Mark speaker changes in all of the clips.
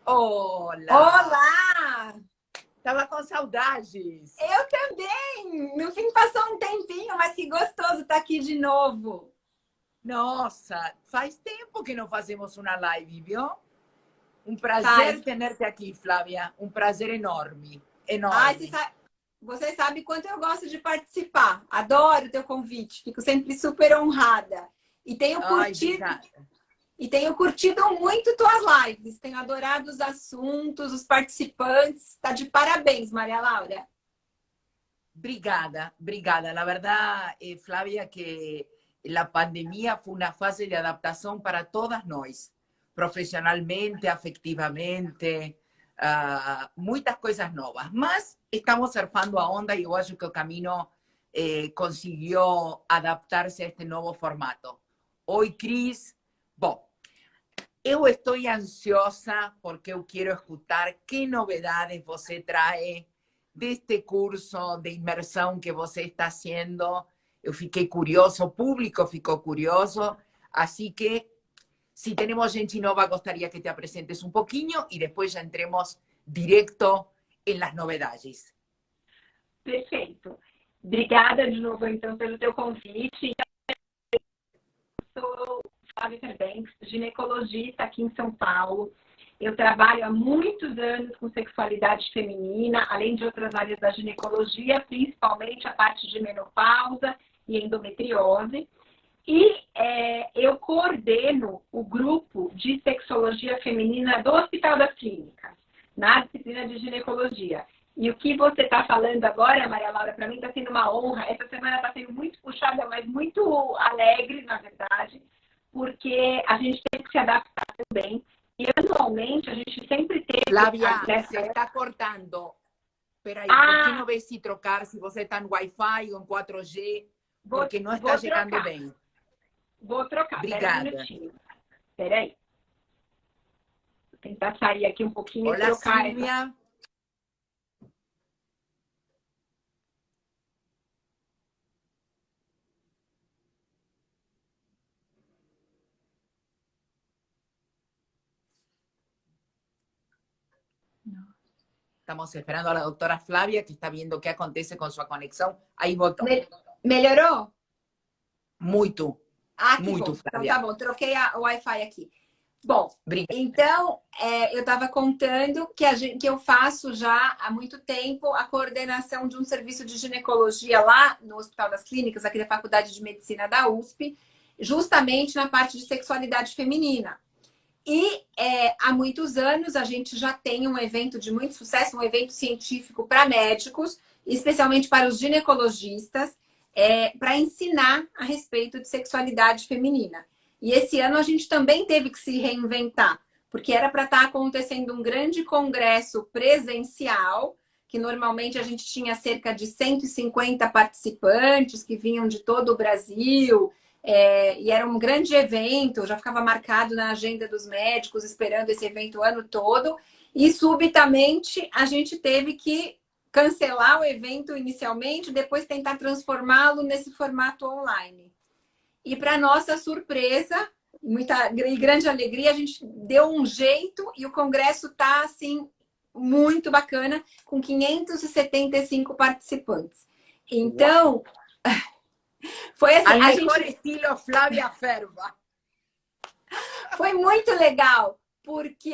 Speaker 1: Olá!
Speaker 2: Olá!
Speaker 1: Tava com saudades.
Speaker 2: Eu também! No fim passou um tempinho, mas que gostoso estar aqui de novo.
Speaker 1: Nossa, faz tempo que não fazemos uma live, viu? Um
Speaker 2: Faz.
Speaker 1: prazer tenerte aqui, Flávia. Um prazer enorme,
Speaker 2: Ai,
Speaker 1: enorme.
Speaker 2: você sabe quanto eu gosto de participar. Adoro o teu convite. Fico sempre super honrada. E tenho
Speaker 1: Ai,
Speaker 2: curtido,
Speaker 1: obrigada.
Speaker 2: e tenho curtido muito tuas lives. Tenho adorado os assuntos, os participantes. Tá de parabéns, Maria Laura.
Speaker 1: Obrigada, obrigada. La verdad, Flavia, que la pandemia fue una fase de adaptación para todas nós, profissionalmente, afectivamente, muitas coisas novas. Mas estamos surfando a onda e eu acho que o Camino conseguiu adaptar-se a este novo formato. Oi, Cris. Bom, eu estou ansiosa porque eu quero escutar que novidades você traz deste curso de imersão que você está haciendo. Eu fiquei curioso, o público ficou curioso, assim que se temos gente nova, gostaria que te apresentes um pouquinho e depois já entremos direto em las novidades.
Speaker 3: Perfeito. Obrigada de novo, então, pelo teu convite. Eu sou Flávia Fairbanks, ginecologista aqui em São Paulo. Eu trabalho há muitos anos com sexualidade feminina, além de outras áreas da ginecologia, principalmente a parte de menopausa e endometriose. E eu coordeno o grupo de sexologia feminina do Hospital das Clínicas, na disciplina de ginecologia. E o que você está falando agora, Maria Laura, para mim está sendo uma honra. Essa semana está sendo muito puxada, mas muito alegre, na verdade, porque a gente tem que se adaptar também. E anualmente a gente sempre teve...
Speaker 1: Flávia, você está cortando. Espera aí, por que não vê se trocar, se você está no Wi-Fi ou em 4G, porque não está chegando bem.
Speaker 3: Vou trocar.
Speaker 1: Obrigada.
Speaker 3: Espera um minutinho. Espera aí. Vou tentar sair aqui um pouquinho
Speaker 1: Olá,
Speaker 3: e trocar.
Speaker 1: Silvia. Estamos esperando a la doctora Flavia, que está viendo qué acontece con su conexión. Ahí voltou.
Speaker 2: Melhorou?
Speaker 1: Muito.
Speaker 2: Ah, que
Speaker 1: Muito,
Speaker 2: bom.
Speaker 1: Flávia.
Speaker 2: Então tá bom, troquei o Wi-Fi aqui. Bom,
Speaker 1: Obrigada.
Speaker 2: então eu estava contando que eu faço já há muito tempo a coordenação de um serviço de ginecologia lá no Hospital das Clínicas, aqui da Faculdade de Medicina da USP, justamente na parte de sexualidade feminina. E há muitos anos a gente já tem um evento de muito sucesso, um evento científico para médicos, especialmente para os ginecologistas, para ensinar a respeito de sexualidade feminina. E esse ano a gente também teve que se reinventar, porque era para estar acontecendo um grande congresso presencial, que normalmente a gente tinha cerca de 150 participantes que vinham de todo o Brasil, e era um grande evento, já ficava marcado na agenda dos médicos, esperando esse evento o ano todo, e subitamente a gente teve que cancelar o evento inicialmente, depois tentar transformá-lo nesse formato online. E para nossa surpresa, e grande alegria, a gente deu um jeito e o congresso está assim muito bacana, com 575 participantes. Então, foi assim,
Speaker 1: Al mejor estilo Flavia Ferba.
Speaker 2: Foi muito legal, porque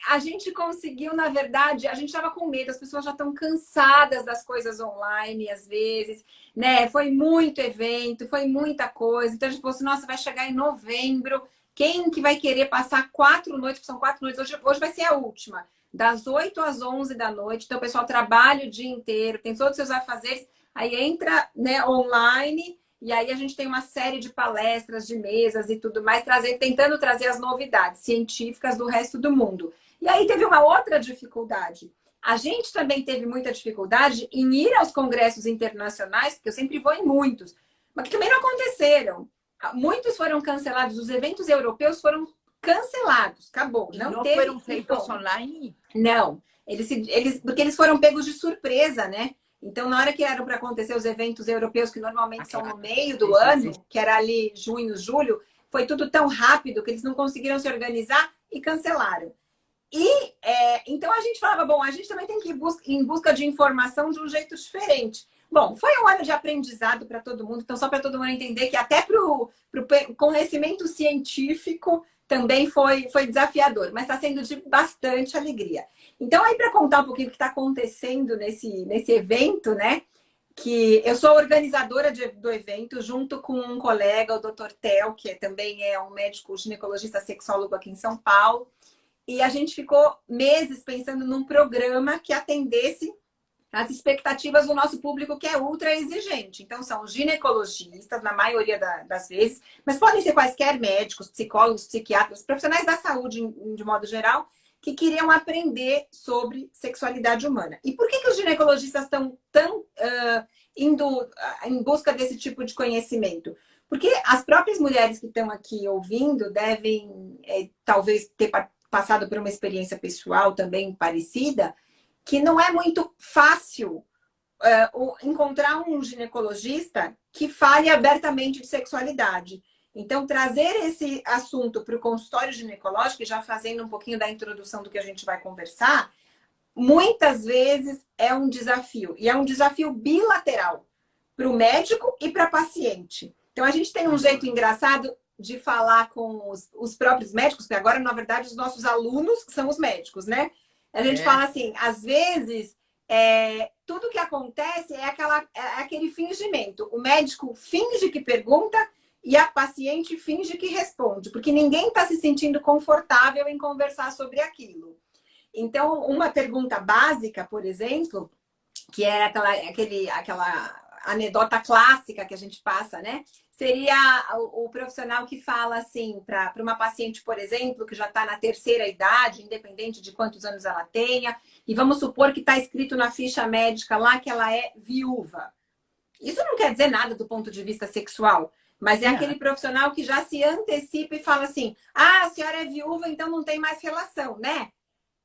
Speaker 2: a gente conseguiu, na verdade, a gente estava com medo, as pessoas já estão cansadas das coisas online, às vezes, né? Foi muito evento, foi muita coisa. Então a gente falou assim, nossa, vai chegar em novembro, quem que vai querer passar 4 noites, são 4 noites, hoje vai ser a última, das 8 às 11 da noite, então o pessoal trabalha o dia inteiro, tem todos os seus afazeres, aí entra, né, online. E aí a gente tem uma série de palestras, de mesas e tudo mais, tentando trazer as novidades científicas do resto do mundo. E aí teve uma outra dificuldade. A gente também teve muita dificuldade em ir aos congressos internacionais, porque eu sempre vou em muitos, mas que também não aconteceram. Muitos foram cancelados, os eventos europeus foram cancelados, acabou.
Speaker 1: Não foram feitos online?
Speaker 2: Não, porque eles foram pegos de surpresa, né? Então, na hora que eram para acontecer os eventos europeus, que normalmente são no meio do ano, que era ali junho, julho, foi tudo tão rápido que eles não conseguiram se organizar e cancelaram. Então a gente falava, bom, a gente também tem que ir em busca de informação de um jeito diferente. Bom, foi um ano de aprendizado para todo mundo, então só para todo mundo entender que até para o conhecimento científico também foi desafiador, mas está sendo de bastante alegria. Então aí para contar um pouquinho o que está acontecendo nesse evento, né? Que eu sou organizadora do evento, junto com um colega, o Dr. Theo, que também é um médico ginecologista sexólogo aqui em São Paulo. E a gente ficou meses pensando num programa que atendesse as expectativas do nosso público, que é ultra exigente. Então, são ginecologistas, na maioria das vezes, mas podem ser quaisquer médicos, psicólogos, psiquiatras, profissionais da saúde, de modo geral, que queriam aprender sobre sexualidade humana. E por que os ginecologistas estão tão indo em busca desse tipo de conhecimento? Porque as próprias mulheres que estão aqui ouvindo devem, talvez, ter passado por uma experiência pessoal também parecida, que não é muito fácil encontrar um ginecologista que fale abertamente de sexualidade. Então, trazer esse assunto para o consultório ginecológico, já fazendo um pouquinho da introdução do que a gente vai conversar, muitas vezes é um desafio. E é um desafio bilateral para o médico e para a paciente. Então, a gente tem um jeito engraçado de falar com os próprios médicos, que agora, na verdade, os nossos alunos são os médicos, né? A gente fala assim, às vezes, tudo que acontece é aquele fingimento. O médico finge que pergunta e a paciente finge que responde, porque ninguém está se sentindo confortável em conversar sobre aquilo. Então, uma pergunta básica, por exemplo, que é aquela anedota clássica que a gente passa, né? Seria o profissional que fala assim, para uma paciente, por exemplo, que já está na terceira idade, independente de quantos anos ela tenha, e vamos supor que está escrito na ficha médica lá que ela é viúva. Isso não quer dizer nada do ponto de vista sexual, mas é aquele profissional que já se antecipa e fala assim, a senhora é viúva, então não tem mais relação, né?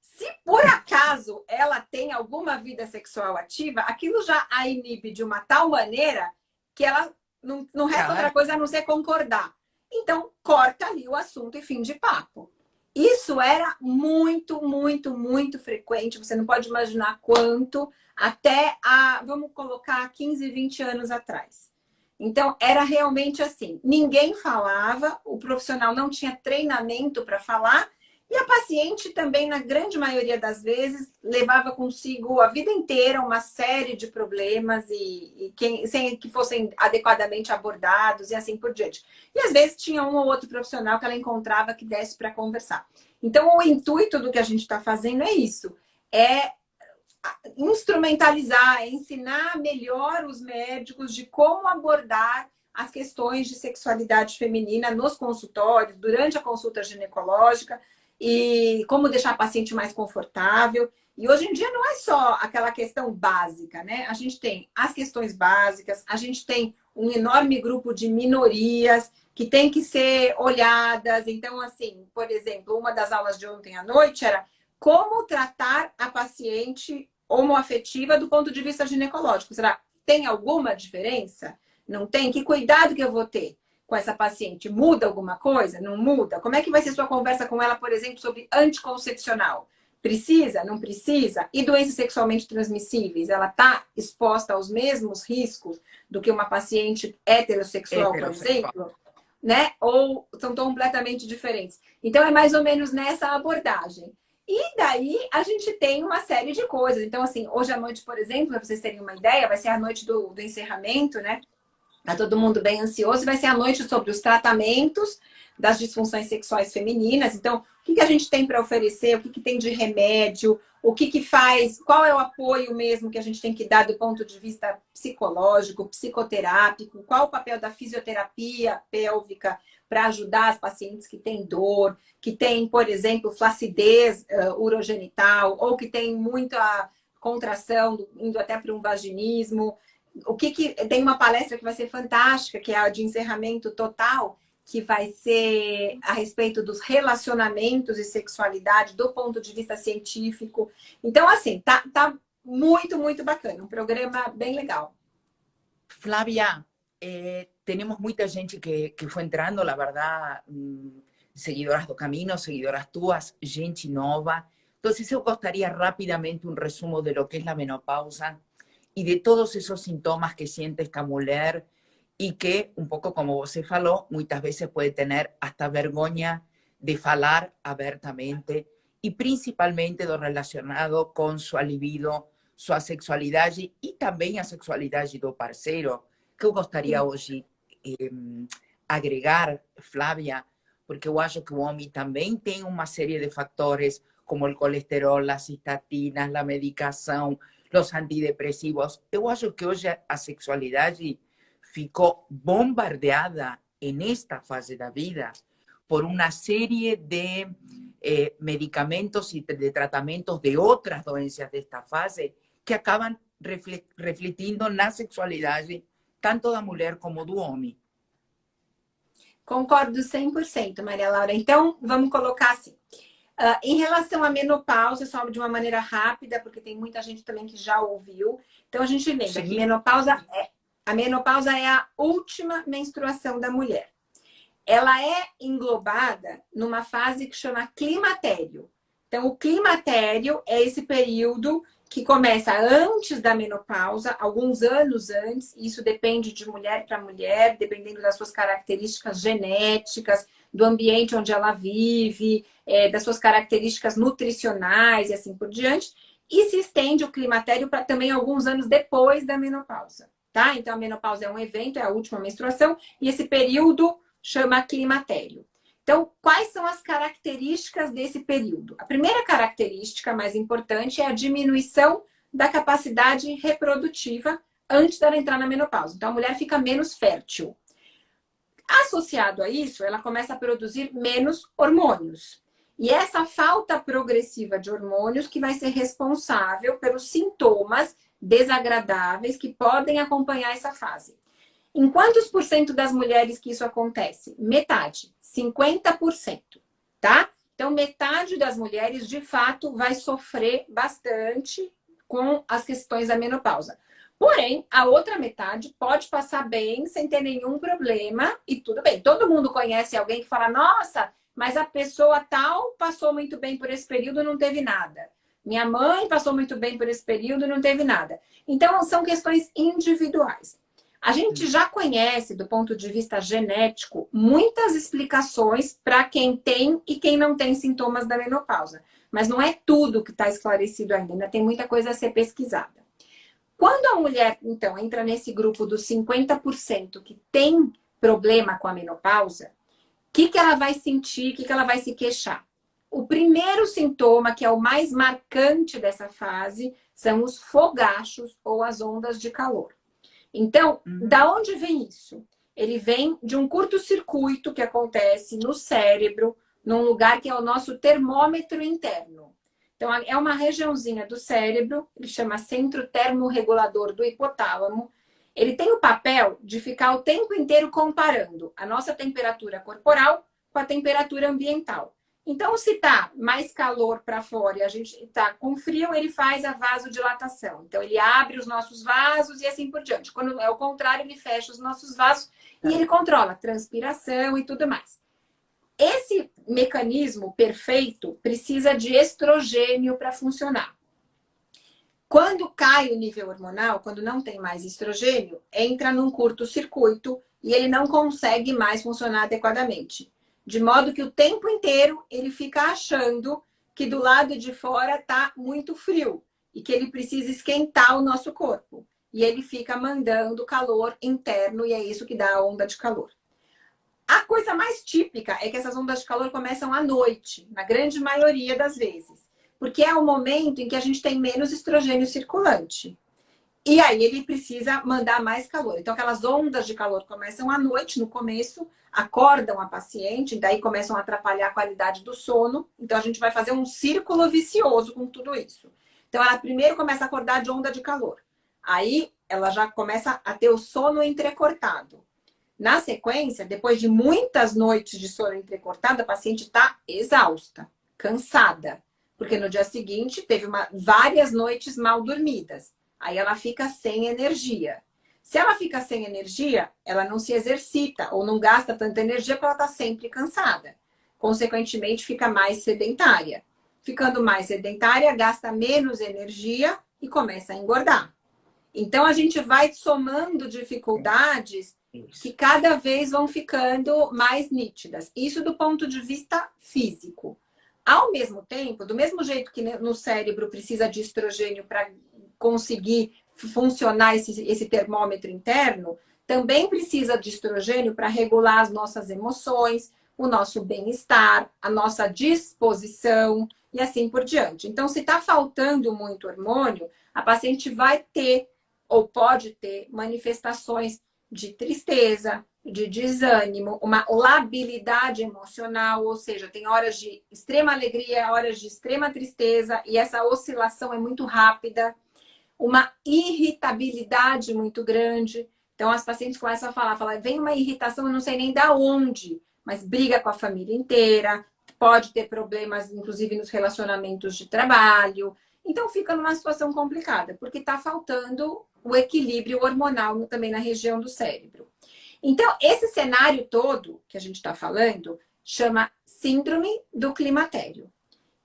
Speaker 2: Se por acaso ela tem alguma vida sexual ativa, aquilo já a inibe de uma tal maneira que ela não resta outra coisa a não ser concordar. Então, corta ali o assunto e fim de papo. Isso era muito, muito, muito frequente. Você não pode imaginar quanto, até vamos colocar 15, 20 anos atrás. Então, era realmente assim. Ninguém falava, o profissional não tinha treinamento para falar, e a paciente também, na grande maioria das vezes, levava consigo a vida inteira uma série de problemas sem que fossem adequadamente abordados e assim por diante. E às vezes tinha um ou outro profissional que ela encontrava que desse para conversar. Então, o intuito do que a gente está fazendo é isso. É instrumentalizar, ensinar melhor os médicos de como abordar as questões de sexualidade feminina nos consultórios, durante a consulta ginecológica, e como deixar a paciente mais confortável. E hoje em dia não é só aquela questão básica, né? A gente tem as questões básicas, a gente tem um enorme grupo de minorias que tem que ser olhadas. Então, assim, por exemplo, uma das aulas de ontem à noite era como tratar a paciente homoafetiva do ponto de vista ginecológico. Será que tem alguma diferença? Não tem? Que cuidado que eu vou ter com essa paciente? Muda alguma coisa? Não muda? Como é que vai ser sua conversa com ela, por exemplo, sobre anticoncepcional? Precisa? Não precisa? E doenças sexualmente transmissíveis? Ela está exposta aos mesmos riscos do que uma paciente heterossexual, por exemplo? Né? Ou são completamente diferentes? Então, é mais ou menos nessa abordagem. E daí, a gente tem uma série de coisas. Então, assim, hoje à noite, por exemplo, para vocês terem uma ideia, vai ser a noite do encerramento, né? Tá todo mundo bem ansioso. E vai ser a noite sobre os tratamentos das disfunções sexuais femininas. Então, o que a gente tem para oferecer? O que tem de remédio? O que faz? Qual é o apoio mesmo que a gente tem que dar do ponto de vista psicológico, psicoterápico? Qual o papel da fisioterapia pélvica para ajudar as pacientes que têm dor, que têm, por exemplo, flacidez urogenital, ou que têm muita contração, indo até para um vaginismo? Tem uma palestra que vai ser fantástica, que é a de encerramento total, que vai ser a respeito dos relacionamentos e sexualidade do ponto de vista científico. Então, assim, tá muito, muito bacana. Um programa bem legal.
Speaker 1: Flavia, tenemos mucha gente que fue entrando, la verdad, seguidoras do Camino, seguidoras tuas, gente nova. Entonces, yo gostaria rápidamente un resumo de lo que es la menopausa y de todos esos sintomas que siente esta mujer y que, un poco como você falou, muitas veces puede tener hasta vergonha de falar abertamente y principalmente lo relacionado con su libido, sua sexualidade e também a sexualidade do parceiro, que eu gostaria hoje agregar, Flávia, porque eu acho que o homem também tem uma série de fatores, como o colesterol, as estatinas, a medicação, os antidepressivos. Eu acho que hoje a sexualidade ficou bombardeada nesta fase da vida por uma série de medicamentos e de tratamentos de outras doenças desta fase que acabam refletindo na sexualidade tanto da mulher como do homem.
Speaker 2: Concordo 100%, Maria Laura. Então, vamos colocar assim. Em relação à menopausa, só de uma maneira rápida, porque tem muita gente também que já ouviu. Então, a gente lembra que a menopausa é a última menstruação da mulher. Ela é englobada numa fase que chama climatério. Então, o climatério é esse período que começa antes da menopausa, alguns anos antes. Isso depende de mulher para mulher, dependendo das suas características genéticas, do ambiente onde ela vive, das suas características nutricionais e assim por diante. E se estende o climatério para também alguns anos depois da menopausa, tá? Então, a menopausa é um evento, é a última menstruação, e esse período chama climatério. Então, quais são as características desse período? A primeira característica mais importante é a diminuição da capacidade reprodutiva antes dela entrar na menopausa. Então, a mulher fica menos fértil. Associado a isso, ela começa a produzir menos hormônios. E essa falta progressiva de hormônios que vai ser responsável pelos sintomas desagradáveis que podem acompanhar essa fase. Em quantos por cento das mulheres que isso acontece? Metade, 50%, tá? Então, metade das mulheres, de fato, vai sofrer bastante com as questões da menopausa. Porém, a outra metade pode passar bem, sem ter nenhum problema, e tudo bem. Todo mundo conhece alguém que fala, nossa, mas a pessoa tal passou muito bem por esse período e não teve nada. Minha mãe passou muito bem por esse período e não teve nada. Então, são questões individuais. A gente já conhece, do ponto de vista genético, muitas explicações para quem tem e quem não tem sintomas da menopausa. Mas não é tudo que está esclarecido ainda tem muita coisa a ser pesquisada. Quando a mulher, então, entra nesse grupo dos 50% que tem problema com a menopausa, o que ela vai sentir, o que ela vai se queixar? O primeiro sintoma, que é o mais marcante dessa fase, são os fogachos ou as ondas de calor. Então, da onde vem isso? Ele vem de um curto-circuito que acontece no cérebro, num lugar que é o nosso termômetro interno. Então, é uma regiãozinha do cérebro, ele chama centro termorregulador do hipotálamo. Ele tem o papel de ficar o tempo inteiro comparando a nossa temperatura corporal com a temperatura ambiental. Então, se está mais calor para fora e a gente está com frio, ele faz a vasodilatação. Então, ele abre os nossos vasos e assim por diante. Quando é o contrário, ele fecha os nossos vasos e ele controla a transpiração e tudo mais. Esse mecanismo perfeito precisa de estrogênio para funcionar. Quando cai o nível hormonal, quando não tem mais estrogênio, entra num curto-circuito e ele não consegue mais funcionar adequadamente. De modo que o tempo inteiro ele fica achando que do lado de fora está muito frio e que ele precisa esquentar o nosso corpo. E ele fica mandando calor interno e é isso que dá a onda de calor. A coisa mais típica é que essas ondas de calor começam à noite, na grande maioria das vezes. Porque é o momento em que a gente tem menos estrogênio circulante. E aí ele precisa mandar mais calor. Então aquelas ondas de calor começam à noite, no começo, acordam a paciente, daí começam a atrapalhar a qualidade do sono. Então a gente vai fazer um círculo vicioso com tudo isso. Então ela primeiro começa a acordar de onda de calor. Aí ela já começa a ter o sono entrecortado. Na sequência, depois de muitas noites de sono entrecortado, a paciente está exausta, cansada. Porque no dia seguinte teve várias noites mal dormidas. Aí ela fica sem energia. Se ela fica sem energia, ela não se exercita ou não gasta tanta energia porque ela está sempre cansada. Consequentemente, fica mais sedentária. ficando mais sedentária, gasta menos energia e começa a engordar. Então, a gente vai somando dificuldades que cada vez vão ficando mais nítidas. Isso do ponto de vista físico. Ao mesmo tempo, do mesmo jeito que no cérebro precisa de estrogênio para conseguir funcionar esse termômetro interno, também precisa de estrogênio para regular as nossas emoções, o nosso bem-estar, a nossa disposição e assim por diante. Então, se está faltando muito hormônio, a paciente vai ter ou pode ter manifestações de tristeza, de desânimo, uma labilidade emocional, ou seja, tem horas de extrema alegria, horas de extrema tristeza, e essa oscilação é muito rápida, uma irritabilidade muito grande. Então, as pacientes começam a falar, vem uma irritação, eu não sei nem da onde, mas briga com a família inteira, pode ter problemas, inclusive, nos relacionamentos de trabalho. Então, fica numa situação complicada, porque está faltando o equilíbrio hormonal também na região do cérebro. Então, esse cenário todo que a gente está falando chama síndrome do climatério.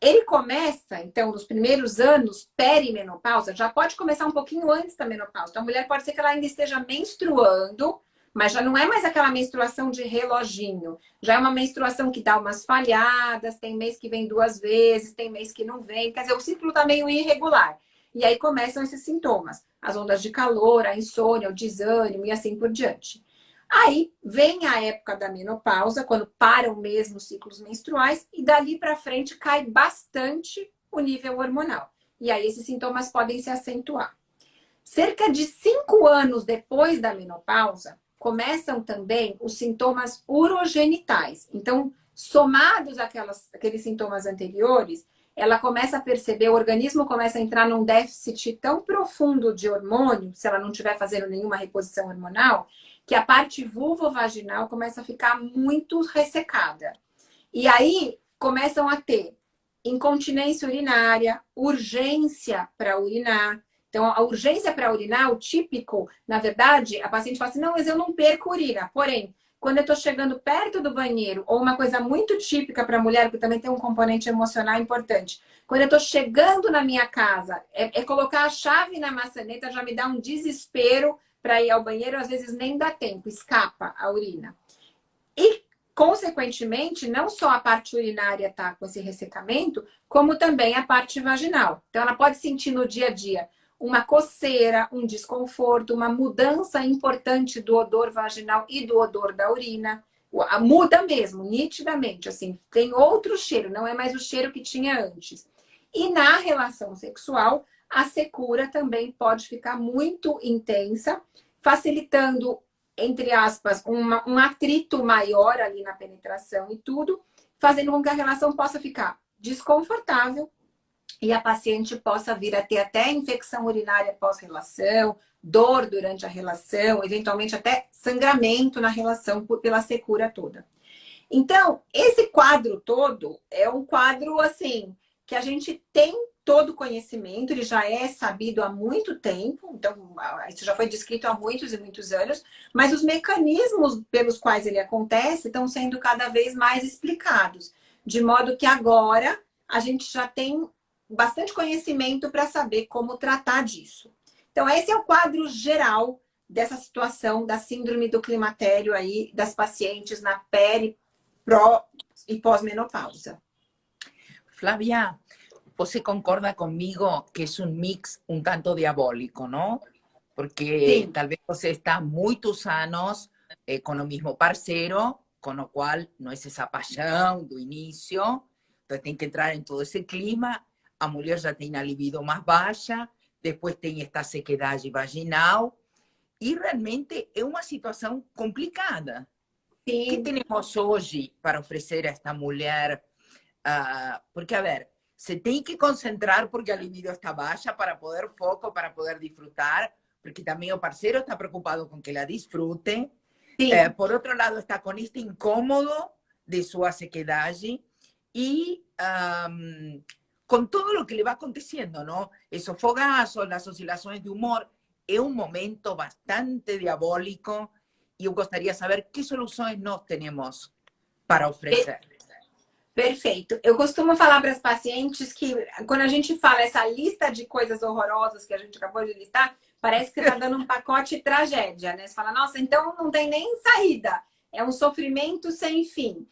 Speaker 2: Ele começa, então, nos primeiros anos perimenopausa, já pode começar um pouquinho antes da menopausa. Então, a mulher pode ser que ela ainda esteja menstruando, mas já não é mais aquela menstruação de reloginho. Já é uma menstruação que dá umas falhadas, tem mês que vem 2 vezes, tem mês que não vem. Quer dizer, o ciclo está meio irregular. E aí começam esses sintomas. As ondas de calor, a insônia, o desânimo e assim por diante. Aí vem a época da menopausa, quando param mesmo os ciclos menstruais, e dali para frente cai bastante o nível hormonal. E aí esses sintomas podem se acentuar. Cerca de 5 anos depois da menopausa, começam também os sintomas urogenitais. Então, somados aqueles sintomas anteriores, ela começa a perceber, o organismo começa a entrar num déficit tão profundo de hormônio, se ela não estiver fazendo nenhuma reposição hormonal, que a parte vulvovaginal começa a ficar muito ressecada. E aí começam a ter incontinência urinária, urgência para urinar. Então, a urgência para urinar, o típico, na verdade, a paciente fala assim, não, mas eu não perco urina. Porém, quando eu estou chegando perto do banheiro, ou uma coisa muito típica para a mulher, porque também tem um componente emocional importante. Quando eu estou chegando na minha casa, é colocar a chave na maçaneta, já me dá um desespero para ir ao banheiro, às vezes nem dá tempo, escapa a urina. E, consequentemente, não só a parte urinária está com esse ressecamento, como também a parte vaginal. Então, ela pode sentir no dia a dia uma coceira, um desconforto, uma mudança importante do odor vaginal e do odor da urina. Muda mesmo, nitidamente, assim, tem outro cheiro, não é mais o cheiro que tinha antes. E na relação sexual, a secura também pode ficar muito intensa, facilitando, entre aspas, um atrito maior ali na penetração e tudo, fazendo com que a relação possa ficar desconfortável, e a paciente possa vir a ter até infecção urinária pós-relação, dor durante a relação, eventualmente até sangramento na relação pela secura toda. Então, esse quadro todo é um quadro, assim, que a gente tem todo o conhecimento, ele já é sabido há muito tempo, então isso já foi descrito há muitos e muitos anos, mas os mecanismos pelos quais ele acontece estão sendo cada vez mais explicados, de modo que agora a gente já tem bastante conhecimento para saber como tratar disso. Então, esse é o quadro geral dessa situação da síndrome do climatério aí, das pacientes na peri, pró e pós-menopausa.
Speaker 1: Flavia, você concorda comigo que é um mix um tanto diabólico, não? Porque
Speaker 2: Sim.
Speaker 1: talvez você está há muitos anos com o mesmo parceiro, com o qual não é essa paixão do início, então tem que entrar em todo esse clima. A mulher já tem a libido mais baixa, depois tem esta sequedade vaginal, e realmente é uma situação complicada.
Speaker 2: Sim.
Speaker 1: O que temos hoje para oferecer a esta mulher? Porque, a ver, você tem que concentrar porque a libido está baixa para poder foco, para poder disfrutar, porque também o parceiro está preocupado com que ela disfrute. Por outro lado, está com este incômodo de sua sequedade e com todo o que lhe vai acontecendo, não? Esos fogazos, as oscilações de humor, é um momento bastante diabólico e eu gostaria de saber que soluções nós temos para oferecer.
Speaker 2: Perfeito. Eu costumo falar para as pacientes que quando a gente fala essa lista de coisas horrorosas que a gente acabou de listar, parece que está dando um pacote tragédia, né? Você fala, nossa, então não tem nem saída. É um sofrimento sem fim.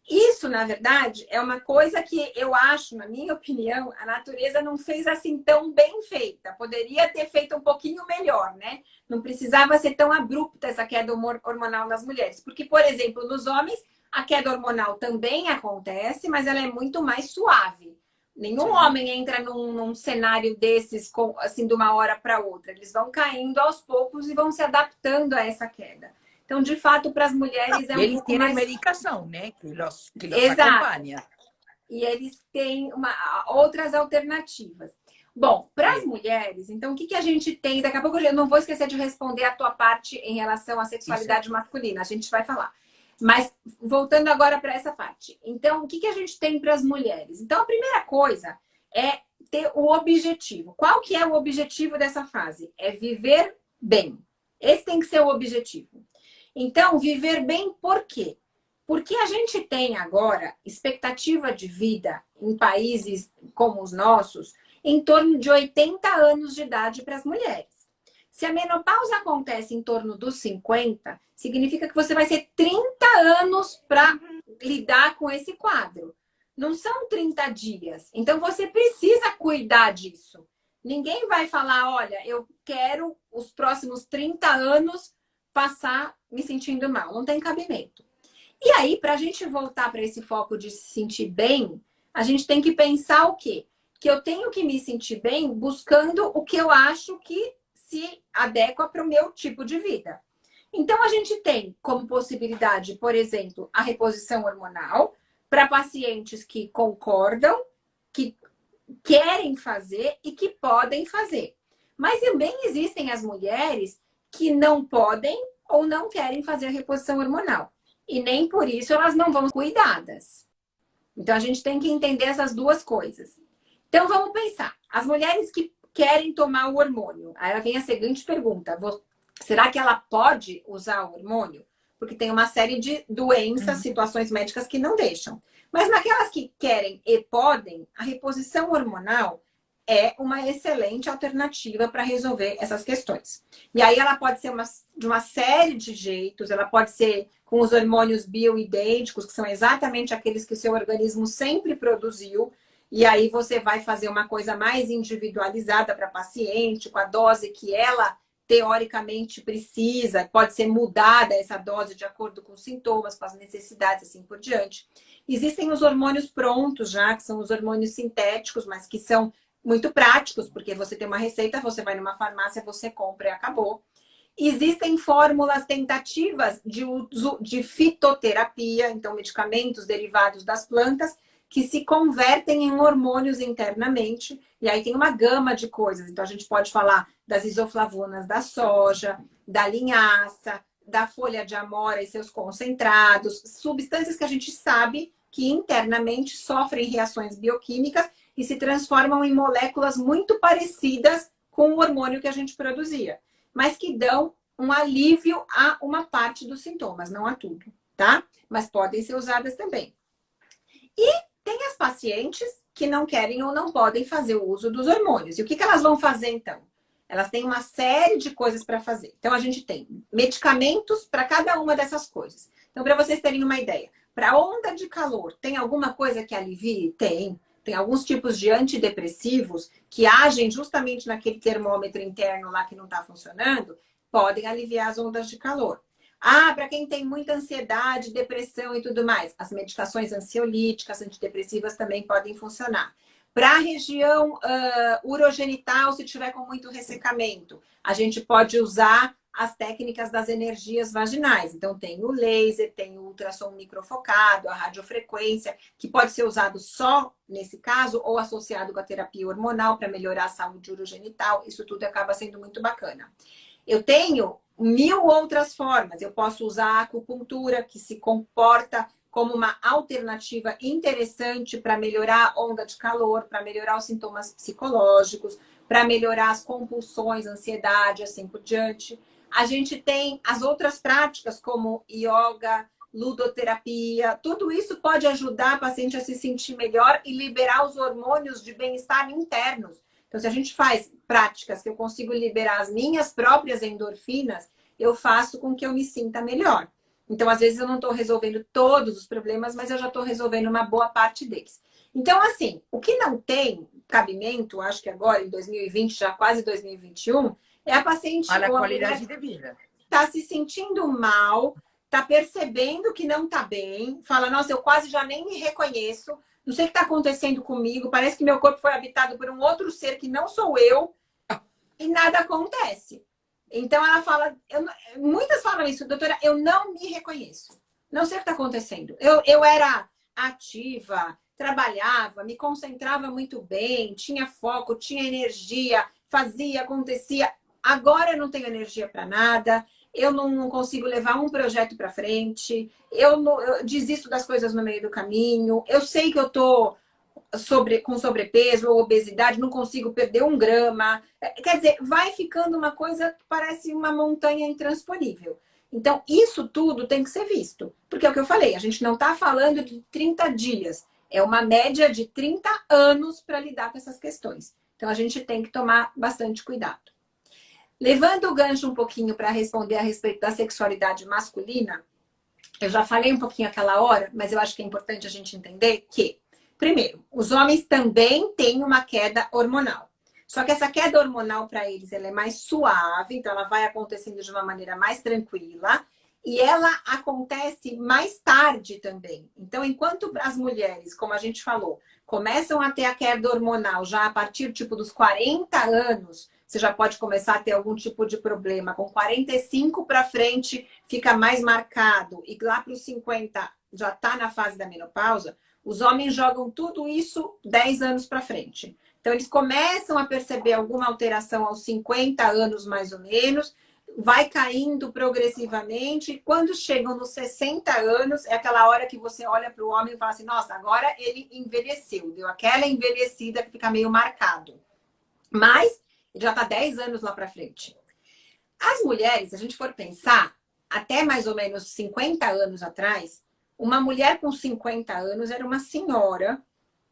Speaker 2: Isso, na verdade, é uma coisa que eu acho, na minha opinião, a natureza não fez assim tão bem feita. Poderia ter feito um pouquinho melhor, né? Não precisava ser tão abrupta essa queda hormonal nas mulheres. Porque, por exemplo, nos homens, a queda hormonal também acontece, mas ela é muito mais suave. Nenhum homem entra num cenário desses, assim, de uma hora para outra. Eles vão caindo aos poucos e vão se adaptando a essa queda. Então, de fato, para as mulheres é um
Speaker 1: eles
Speaker 2: pouco
Speaker 1: têm
Speaker 2: mais...
Speaker 1: medicação, né? Que los
Speaker 2: Exato.
Speaker 1: acompanha.
Speaker 2: E eles têm outras alternativas. Bom, para as mulheres, então, o que a gente tem? Daqui a pouco eu não vou esquecer de responder a tua parte em relação à sexualidade masculina. A gente vai falar. Mas, voltando agora para essa parte. Então, o que a gente tem para as mulheres? Então, a primeira coisa é ter o objetivo. Qual que é o objetivo dessa fase? É viver bem. Esse tem que ser o objetivo. Então, viver bem por quê? Porque a gente tem agora expectativa de vida em países como os nossos em torno de 80 anos de idade para as mulheres. Se a menopausa acontece em torno dos 50, significa que você vai ser 30 anos para lidar com esse quadro. Não são 30 dias. Então, você precisa cuidar disso. Ninguém vai falar, olha, eu quero os próximos 30 anos passar me sentindo mal. Não tem cabimento. E aí, para a gente voltar para esse foco de se sentir bem, a gente tem que pensar o quê? Que eu tenho que me sentir bem buscando o que eu acho que se adequa para o meu tipo de vida. Então, a gente tem como possibilidade, por exemplo, a reposição hormonal para pacientes que concordam, que querem fazer e que podem fazer. Mas também existem as mulheres que não podem ou não querem fazer a reposição hormonal. E nem por isso elas não vão ser cuidadas. Então, a gente tem que entender essas duas coisas. Então, vamos pensar. As mulheres que querem tomar o hormônio. Aí vem a seguinte pergunta. Será que ela pode usar o hormônio? Porque tem uma série de doenças, situações médicas que não deixam. Mas naquelas que querem e podem, a reposição hormonal é uma excelente alternativa para resolver essas questões. E aí ela pode ser de uma série de jeitos, ela pode ser com os hormônios bioidênticos, que são exatamente aqueles que o seu organismo sempre produziu, e aí você vai fazer uma coisa mais individualizada para a paciente, com a dose que ela teoricamente precisa, pode ser mudada essa dose de acordo com os sintomas, com as necessidades, assim por diante. Existem os hormônios prontos já, que são os hormônios sintéticos, mas que são muito práticos, porque você tem uma receita, você vai numa farmácia, você compra e acabou. Existem fórmulas tentativas de uso de fitoterapia, então medicamentos derivados das plantas, que se convertem em hormônios internamente, e aí tem uma gama de coisas. Então, a gente pode falar das isoflavonas da soja, da linhaça, da folha de amora e seus concentrados, substâncias que a gente sabe que internamente sofrem reações bioquímicas e se transformam em moléculas muito parecidas com o hormônio que a gente produzia, mas que dão um alívio a uma parte dos sintomas, não a tudo, tá? Mas podem ser usadas também. E tem as pacientes que não querem ou não podem fazer o uso dos hormônios. E o que elas vão fazer, então? Elas têm uma série de coisas para fazer. Então, a gente tem medicamentos para cada uma dessas coisas. Então, para vocês terem uma ideia, para onda de calor, tem alguma coisa que alivie? Tem. Tem alguns tipos de antidepressivos que agem justamente naquele termômetro interno lá que não está funcionando, podem aliviar as ondas de calor. Ah, para quem tem muita ansiedade, depressão e tudo mais, as medicações ansiolíticas, antidepressivas também podem funcionar. Para a região urogenital, se tiver com muito ressecamento, a gente pode usar as técnicas das energias vaginais. Então, tem o laser, tem o ultrassom microfocado, a radiofrequência, que pode ser usado só nesse caso ou associado com a terapia hormonal para melhorar a saúde urogenital. Isso tudo acaba sendo muito bacana. Eu tenho 1000 outras formas. Eu posso usar a acupuntura, que se comporta como uma alternativa interessante para melhorar a onda de calor, para melhorar os sintomas psicológicos, para melhorar as compulsões, ansiedade, assim por diante. A gente tem as outras práticas, como yoga, ludoterapia, tudo isso pode ajudar a paciente a se sentir melhor e liberar os hormônios de bem-estar internos. Então, se a gente faz práticas que eu consigo liberar as minhas próprias endorfinas, eu faço com que eu me sinta melhor. Então, às vezes, eu não estou resolvendo todos os problemas, mas eu já estou resolvendo uma boa parte deles. Então, assim, o que não tem cabimento, acho que agora, em 2020, já quase 2021, é a paciente
Speaker 1: A
Speaker 2: ou a
Speaker 1: qualidade
Speaker 2: mulher
Speaker 1: de vida.
Speaker 2: tá se sentindo mal, tá percebendo que não tá bem, fala, nossa, eu quase já nem me reconheço, não sei o que está acontecendo comigo, parece que meu corpo foi habitado por um outro ser que não sou eu, e nada acontece. Então ela fala, muitas falam isso, doutora, eu não me reconheço. Não sei o que está acontecendo. Eu era ativa, trabalhava, me concentrava muito bem, tinha foco, tinha energia, fazia, acontecia. Agora eu não tenho energia para nada, eu não consigo levar um projeto para frente, eu desisto das coisas no meio do caminho, eu sei que eu estou com sobrepeso ou obesidade, não consigo perder 1 grama. Quer dizer, vai ficando uma coisa que parece uma montanha intransponível. Então, isso tudo tem que ser visto. Porque é o que eu falei, a gente não está falando de 30 dias. É uma média de 30 anos para lidar com essas questões. Então, a gente tem que tomar bastante cuidado. Levando o gancho um pouquinho para responder a respeito da sexualidade masculina, eu já falei um pouquinho aquela hora, mas eu acho que é importante a gente entender que, primeiro, os homens também têm uma queda hormonal. Só que essa queda hormonal para eles ela é mais suave, então ela vai acontecendo de uma maneira mais tranquila e ela acontece mais tarde também. Então, enquanto as mulheres, como a gente falou, começam a ter a queda hormonal já a partir tipo dos 40 anos, você já pode começar a ter algum tipo de problema. Com 45 para frente fica mais marcado e lá para os 50 já está na fase da menopausa. Os homens jogam tudo isso 10 anos para frente. Então, eles começam a perceber alguma alteração aos 50 anos, mais ou menos, vai caindo progressivamente. E quando chegam nos 60 anos, é aquela hora que você olha para o homem e fala assim, nossa, agora ele envelheceu, deu aquela envelhecida que fica meio marcado. Mas ele já está 10 anos lá para frente. As mulheres, se a gente for pensar, até mais ou menos 50 anos atrás, uma mulher com 50 anos era uma senhora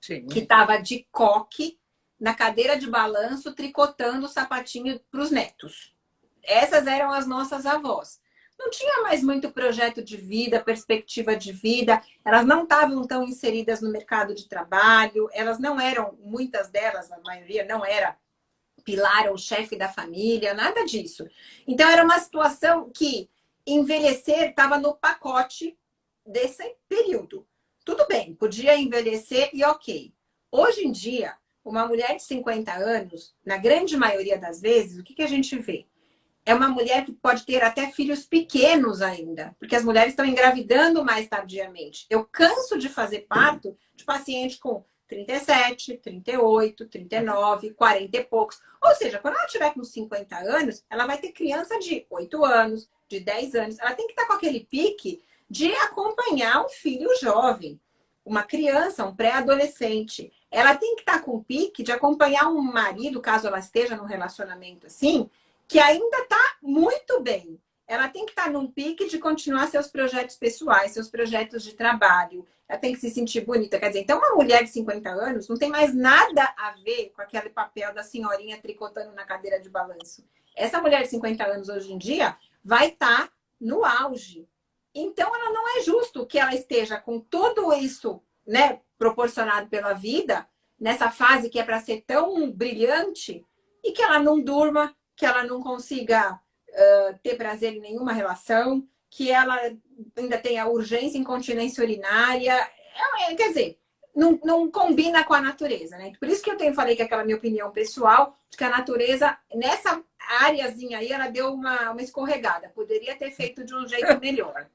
Speaker 1: Sim.
Speaker 2: que estava de coque na cadeira de balanço, tricotando o sapatinho para os netos. Essas eram as nossas avós. Não tinha mais muito projeto de vida, perspectiva de vida. Elas não estavam tão inseridas no mercado de trabalho. Elas não eram, muitas delas, a maioria não era pilar ou chefe da família, nada disso. Então, era uma situação que envelhecer estava no pacote desse período. Tudo bem, podia envelhecer e ok. Hoje em dia, uma mulher de 50 anos, na grande maioria das vezes, o que a gente vê? É uma mulher que pode ter até filhos pequenos ainda, porque as mulheres estão engravidando mais tardiamente. Eu canso de fazer parto de paciente com 37, 38, 39, 40 e poucos. Ou seja, quando ela tiver com 50 anos, ela vai ter criança de 8 anos, de 10 anos. Ela tem que estar com aquele pique de acompanhar um filho jovem, uma criança, um pré-adolescente. Ela tem que estar com o pique de acompanhar um marido, caso ela esteja num relacionamento assim, que ainda está muito bem. Ela tem que estar num pique de continuar seus projetos pessoais, seus projetos de trabalho. Ela tem que se sentir bonita. Quer dizer, então uma mulher de 50 anos não tem mais nada a ver com aquele papel da senhorinha tricotando na cadeira de balanço. Essa mulher de 50 anos hoje em dia vai estar no auge. Então, ela não é justo que ela esteja com tudo isso, né, proporcionado pela vida, nessa fase que é para ser tão brilhante, e que ela não durma, que ela não consiga ter prazer em nenhuma relação, que ela ainda tenha urgência, incontinência urinária. Quer dizer, não combina com a natureza, né? Por isso que eu falei que aquela minha opinião pessoal, de que a natureza, nessa áreazinha aí, ela deu uma escorregada. Poderia ter feito de um jeito melhor,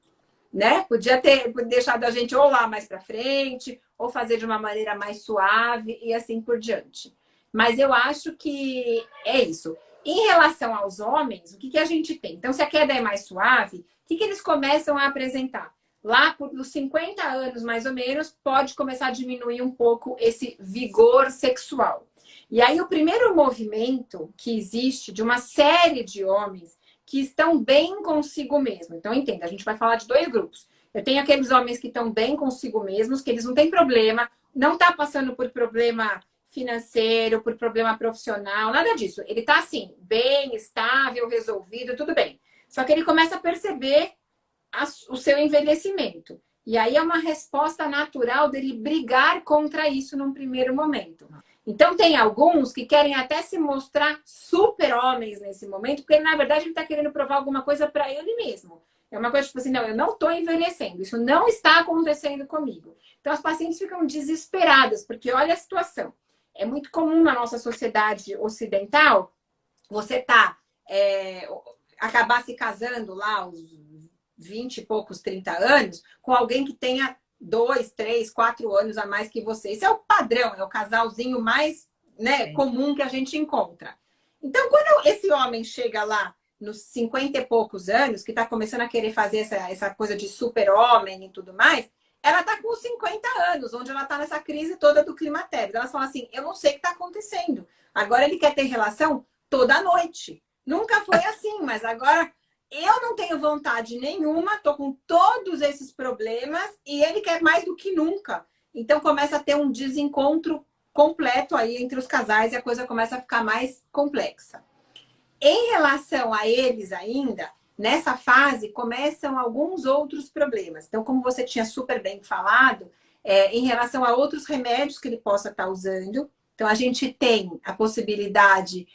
Speaker 2: né? Podia ter deixado a gente ou lá mais para frente, ou fazer de uma maneira mais suave e assim por diante. Mas eu acho que é isso. Em relação aos homens, o que a gente tem? Então, se a queda é mais suave, o que eles começam a apresentar? Lá, por uns 50 anos, mais ou menos, pode começar a diminuir um pouco esse vigor sexual. E aí, o primeiro movimento que existe de uma série de homens que estão bem consigo mesmo. Então, entenda, a gente vai falar de 2 grupos. Eu tenho aqueles homens que estão bem consigo mesmos, que eles não têm problema, não tá passando por problema financeiro, por problema profissional, nada disso. Ele tá assim, bem, estável, resolvido, tudo bem. Só que ele começa a perceber o seu envelhecimento. E aí é uma resposta natural dele brigar contra isso num primeiro momento. Então tem alguns que querem até se mostrar super homens nesse momento, porque na verdade ele está querendo provar alguma coisa para ele mesmo. É uma coisa tipo assim, não, eu não estou envelhecendo, isso não está acontecendo comigo. Então as pacientes ficam desesperadas, porque olha a situação. É muito comum na nossa sociedade ocidental você acabar se casando lá aos 20 e poucos, 30 anos, com alguém que tenha 2, 3, 4 anos a mais que você. Esse é o padrão, é o casalzinho mais, né, comum que a gente encontra. Então, quando esse homem chega lá nos 50 e poucos anos, que está começando a querer fazer essa coisa de super-homem e tudo mais, ela está com 50 anos, onde ela está nessa crise toda do climatério. Elas falam assim, eu não sei o que está acontecendo. Agora ele quer ter relação toda noite. Nunca foi assim, mas agora eu não tenho vontade nenhuma, tô com todos esses problemas e ele quer mais do que nunca. Então começa a ter um desencontro completo aí entre os casais e a coisa começa a ficar mais complexa. Em relação a eles ainda, nessa fase começam alguns outros problemas. Então, como você tinha super bem falado, em relação a outros remédios que ele possa estar usando, então a gente tem a possibilidade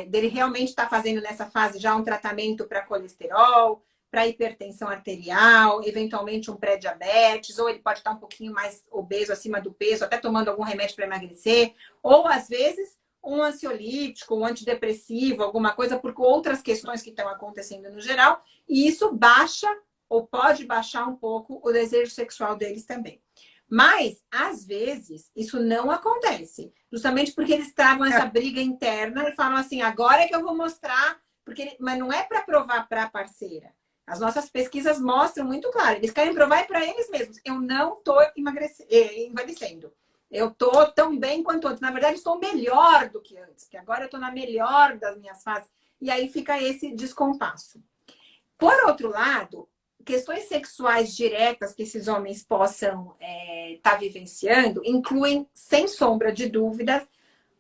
Speaker 2: dele realmente estar fazendo nessa fase já um tratamento para colesterol, para hipertensão arterial, eventualmente um pré-diabetes, ou ele pode estar um pouquinho mais obeso, acima do peso, até tomando algum remédio para emagrecer, ou às vezes um ansiolítico, um antidepressivo, alguma coisa, por outras questões que estão acontecendo no geral, e isso baixa ou pode baixar um pouco o desejo sexual deles também. Mas, às vezes, isso não acontece. Justamente porque eles travam essa briga interna e falam assim, agora é que eu vou mostrar, mas não é para provar para a parceira. As nossas pesquisas mostram muito claro. Eles querem provar para eles mesmos. Eu não estou envelhecendo. Eu estou tão bem quanto antes. Na verdade, estou melhor do que antes. Que agora eu estou na melhor das minhas fases. E aí fica esse descompasso. Por outro lado, questões sexuais diretas que esses homens possam estar vivenciando incluem, sem sombra de dúvidas,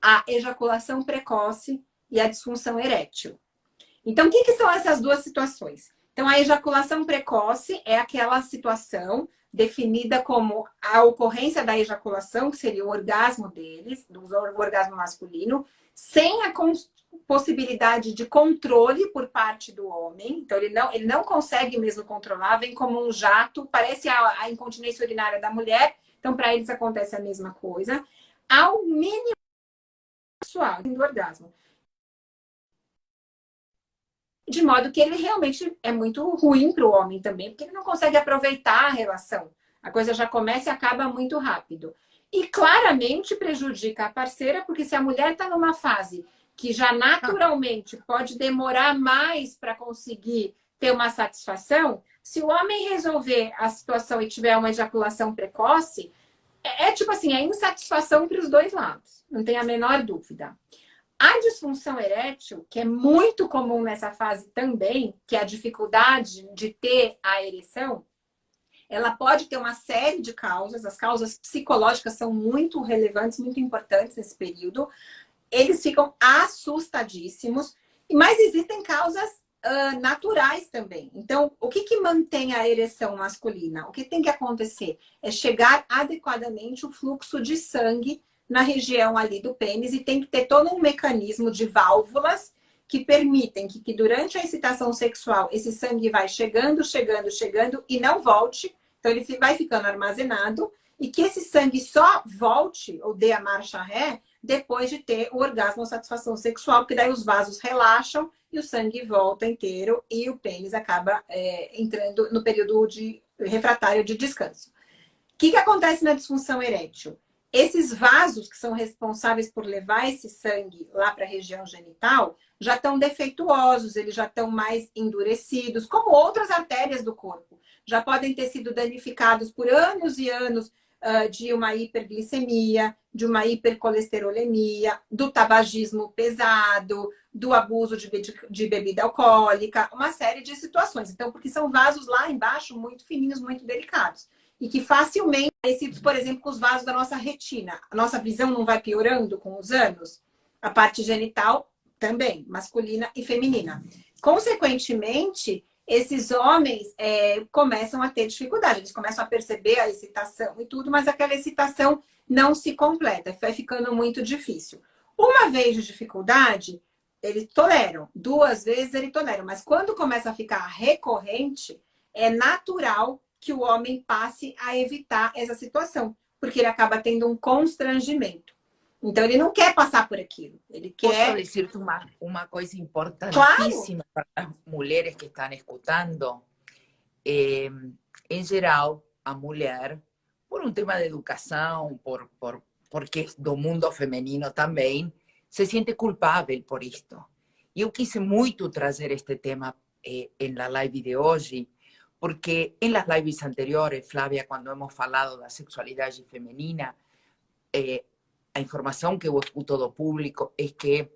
Speaker 2: a ejaculação precoce e a disfunção erétil. Então, o que são essas duas situações? Então, a ejaculação precoce é aquela situação definida como a ocorrência da ejaculação, que seria o orgasmo deles, o orgasmo masculino, sem a possibilidade de controle por parte do homem. Então, ele não consegue mesmo controlar, vem como um jato, parece a incontinência urinária da mulher. Então, para eles acontece a mesma coisa. Ao mínimo sexual do orgasmo. De modo que ele realmente é muito ruim para o homem também, porque ele não consegue aproveitar a relação. A coisa já começa e acaba muito rápido. E claramente prejudica a parceira, porque se a mulher está numa fase que já naturalmente pode demorar mais para conseguir ter uma satisfação, se o homem resolver a situação e tiver uma ejaculação precoce, tipo assim, é insatisfação para os dois lados. Não tem a menor dúvida. A disfunção erétil, que é muito comum nessa fase também, que é a dificuldade de ter a ereção, ela pode ter uma série de causas. As causas psicológicas são muito relevantes, muito importantes nesse período. Eles ficam assustadíssimos, mas existem causas naturais também. Então, o que mantém a ereção masculina? O que tem que acontecer? É chegar adequadamente o fluxo de sangue na região ali do pênis, e tem que ter todo um mecanismo de válvulas que permitem que durante a excitação sexual esse sangue vai chegando e não volte. Então ele vai ficando armazenado, e que esse sangue só volte ou dê a marcha ré depois de ter o orgasmo ou satisfação sexual, porque daí os vasos relaxam e o sangue volta inteiro e o pênis acaba entrando no período refratário de descanso. O que acontece na disfunção erétil? Esses vasos que são responsáveis por levar esse sangue lá para a região genital já estão defeituosos, eles já estão mais endurecidos, como outras artérias do corpo. Já podem ter sido danificados por anos e anos de uma hiperglicemia, de uma hipercolesterolemia, do tabagismo pesado, do abuso de bebida alcoólica, uma série de situações. Então, porque são vasos lá embaixo muito fininhos, muito delicados. E que facilmente, parecidos, por exemplo, com os vasos da nossa retina. A nossa visão não vai piorando com os anos? A parte genital também, masculina e feminina. Consequentemente, esses homens começam a ter dificuldade. Eles começam a perceber a excitação e tudo, mas aquela excitação não se completa. Vai ficando muito difícil. Uma vez de dificuldade, eles toleram. 2 vezes eles toleram. Mas quando começa a ficar recorrente, é natural que o homem passe a evitar essa situação. Porque ele acaba tendo um constrangimento. Então, ele não quer passar por aquilo. Ele quer...
Speaker 1: Posso dizer-te uma coisa importantíssima
Speaker 2: Claro.
Speaker 1: para as mulheres que estão escutando? Em geral, a mulher, por um tema de educação, porque é do mundo feminino também, se sente culpável por isto. E eu quis muito trazer este tema na live de hoje, porque en las lives anteriores, Flavia, cuando hemos falado da sexualidade feminina, a informação que eu escuto do público é que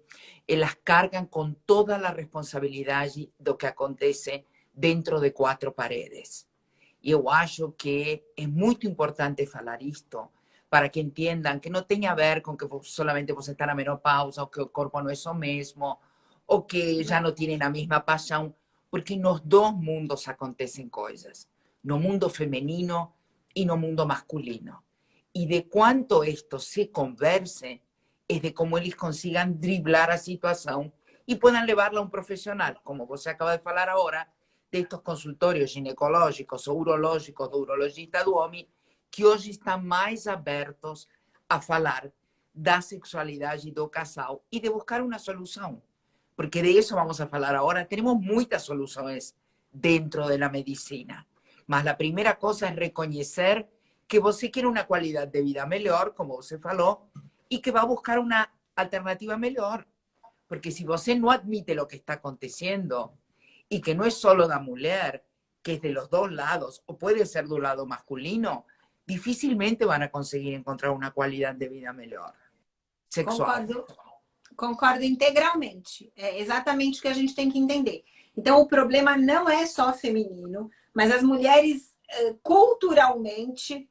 Speaker 1: elas cargam com toda a responsabilidade do que acontece dentro de 4 paredes. E eu acho que é muito importante falar isto para que entendam que não tem a ver com que solamente você está na menopausa, ou que o corpo não é o mesmo, ou que já não têm a mesma paixão, porque nos 2 mundos acontecem coisas, no mundo feminino e no mundo masculino. Y de cuánto esto se converse es de cómo ellos consigan driblar la situación y puedan llevarla a un profesional, como você acaba de falar ahora, de estos consultorios ginecológicos ou urológicos do urologista do homem, que hoje estão mais abertos a falar da sexualidade do casal e de buscar uma solução. Porque de isso vamos a falar agora. Temos muitas soluções dentro da medicina. Mas a primeira coisa é reconhecer que você quer uma qualidade de vida melhor, como você falou, e que vai buscar uma alternativa melhor. Porque se você não admite o que está acontecendo, e que não é só da mulher, que é de los 2 lados, ou pode ser do lado masculino, dificilmente vão conseguir encontrar uma qualidade de vida melhor. Sexual.
Speaker 2: Concordo integralmente. É exatamente o que a gente tem que entender. Então, o problema não é só feminino, mas as mulheres culturalmente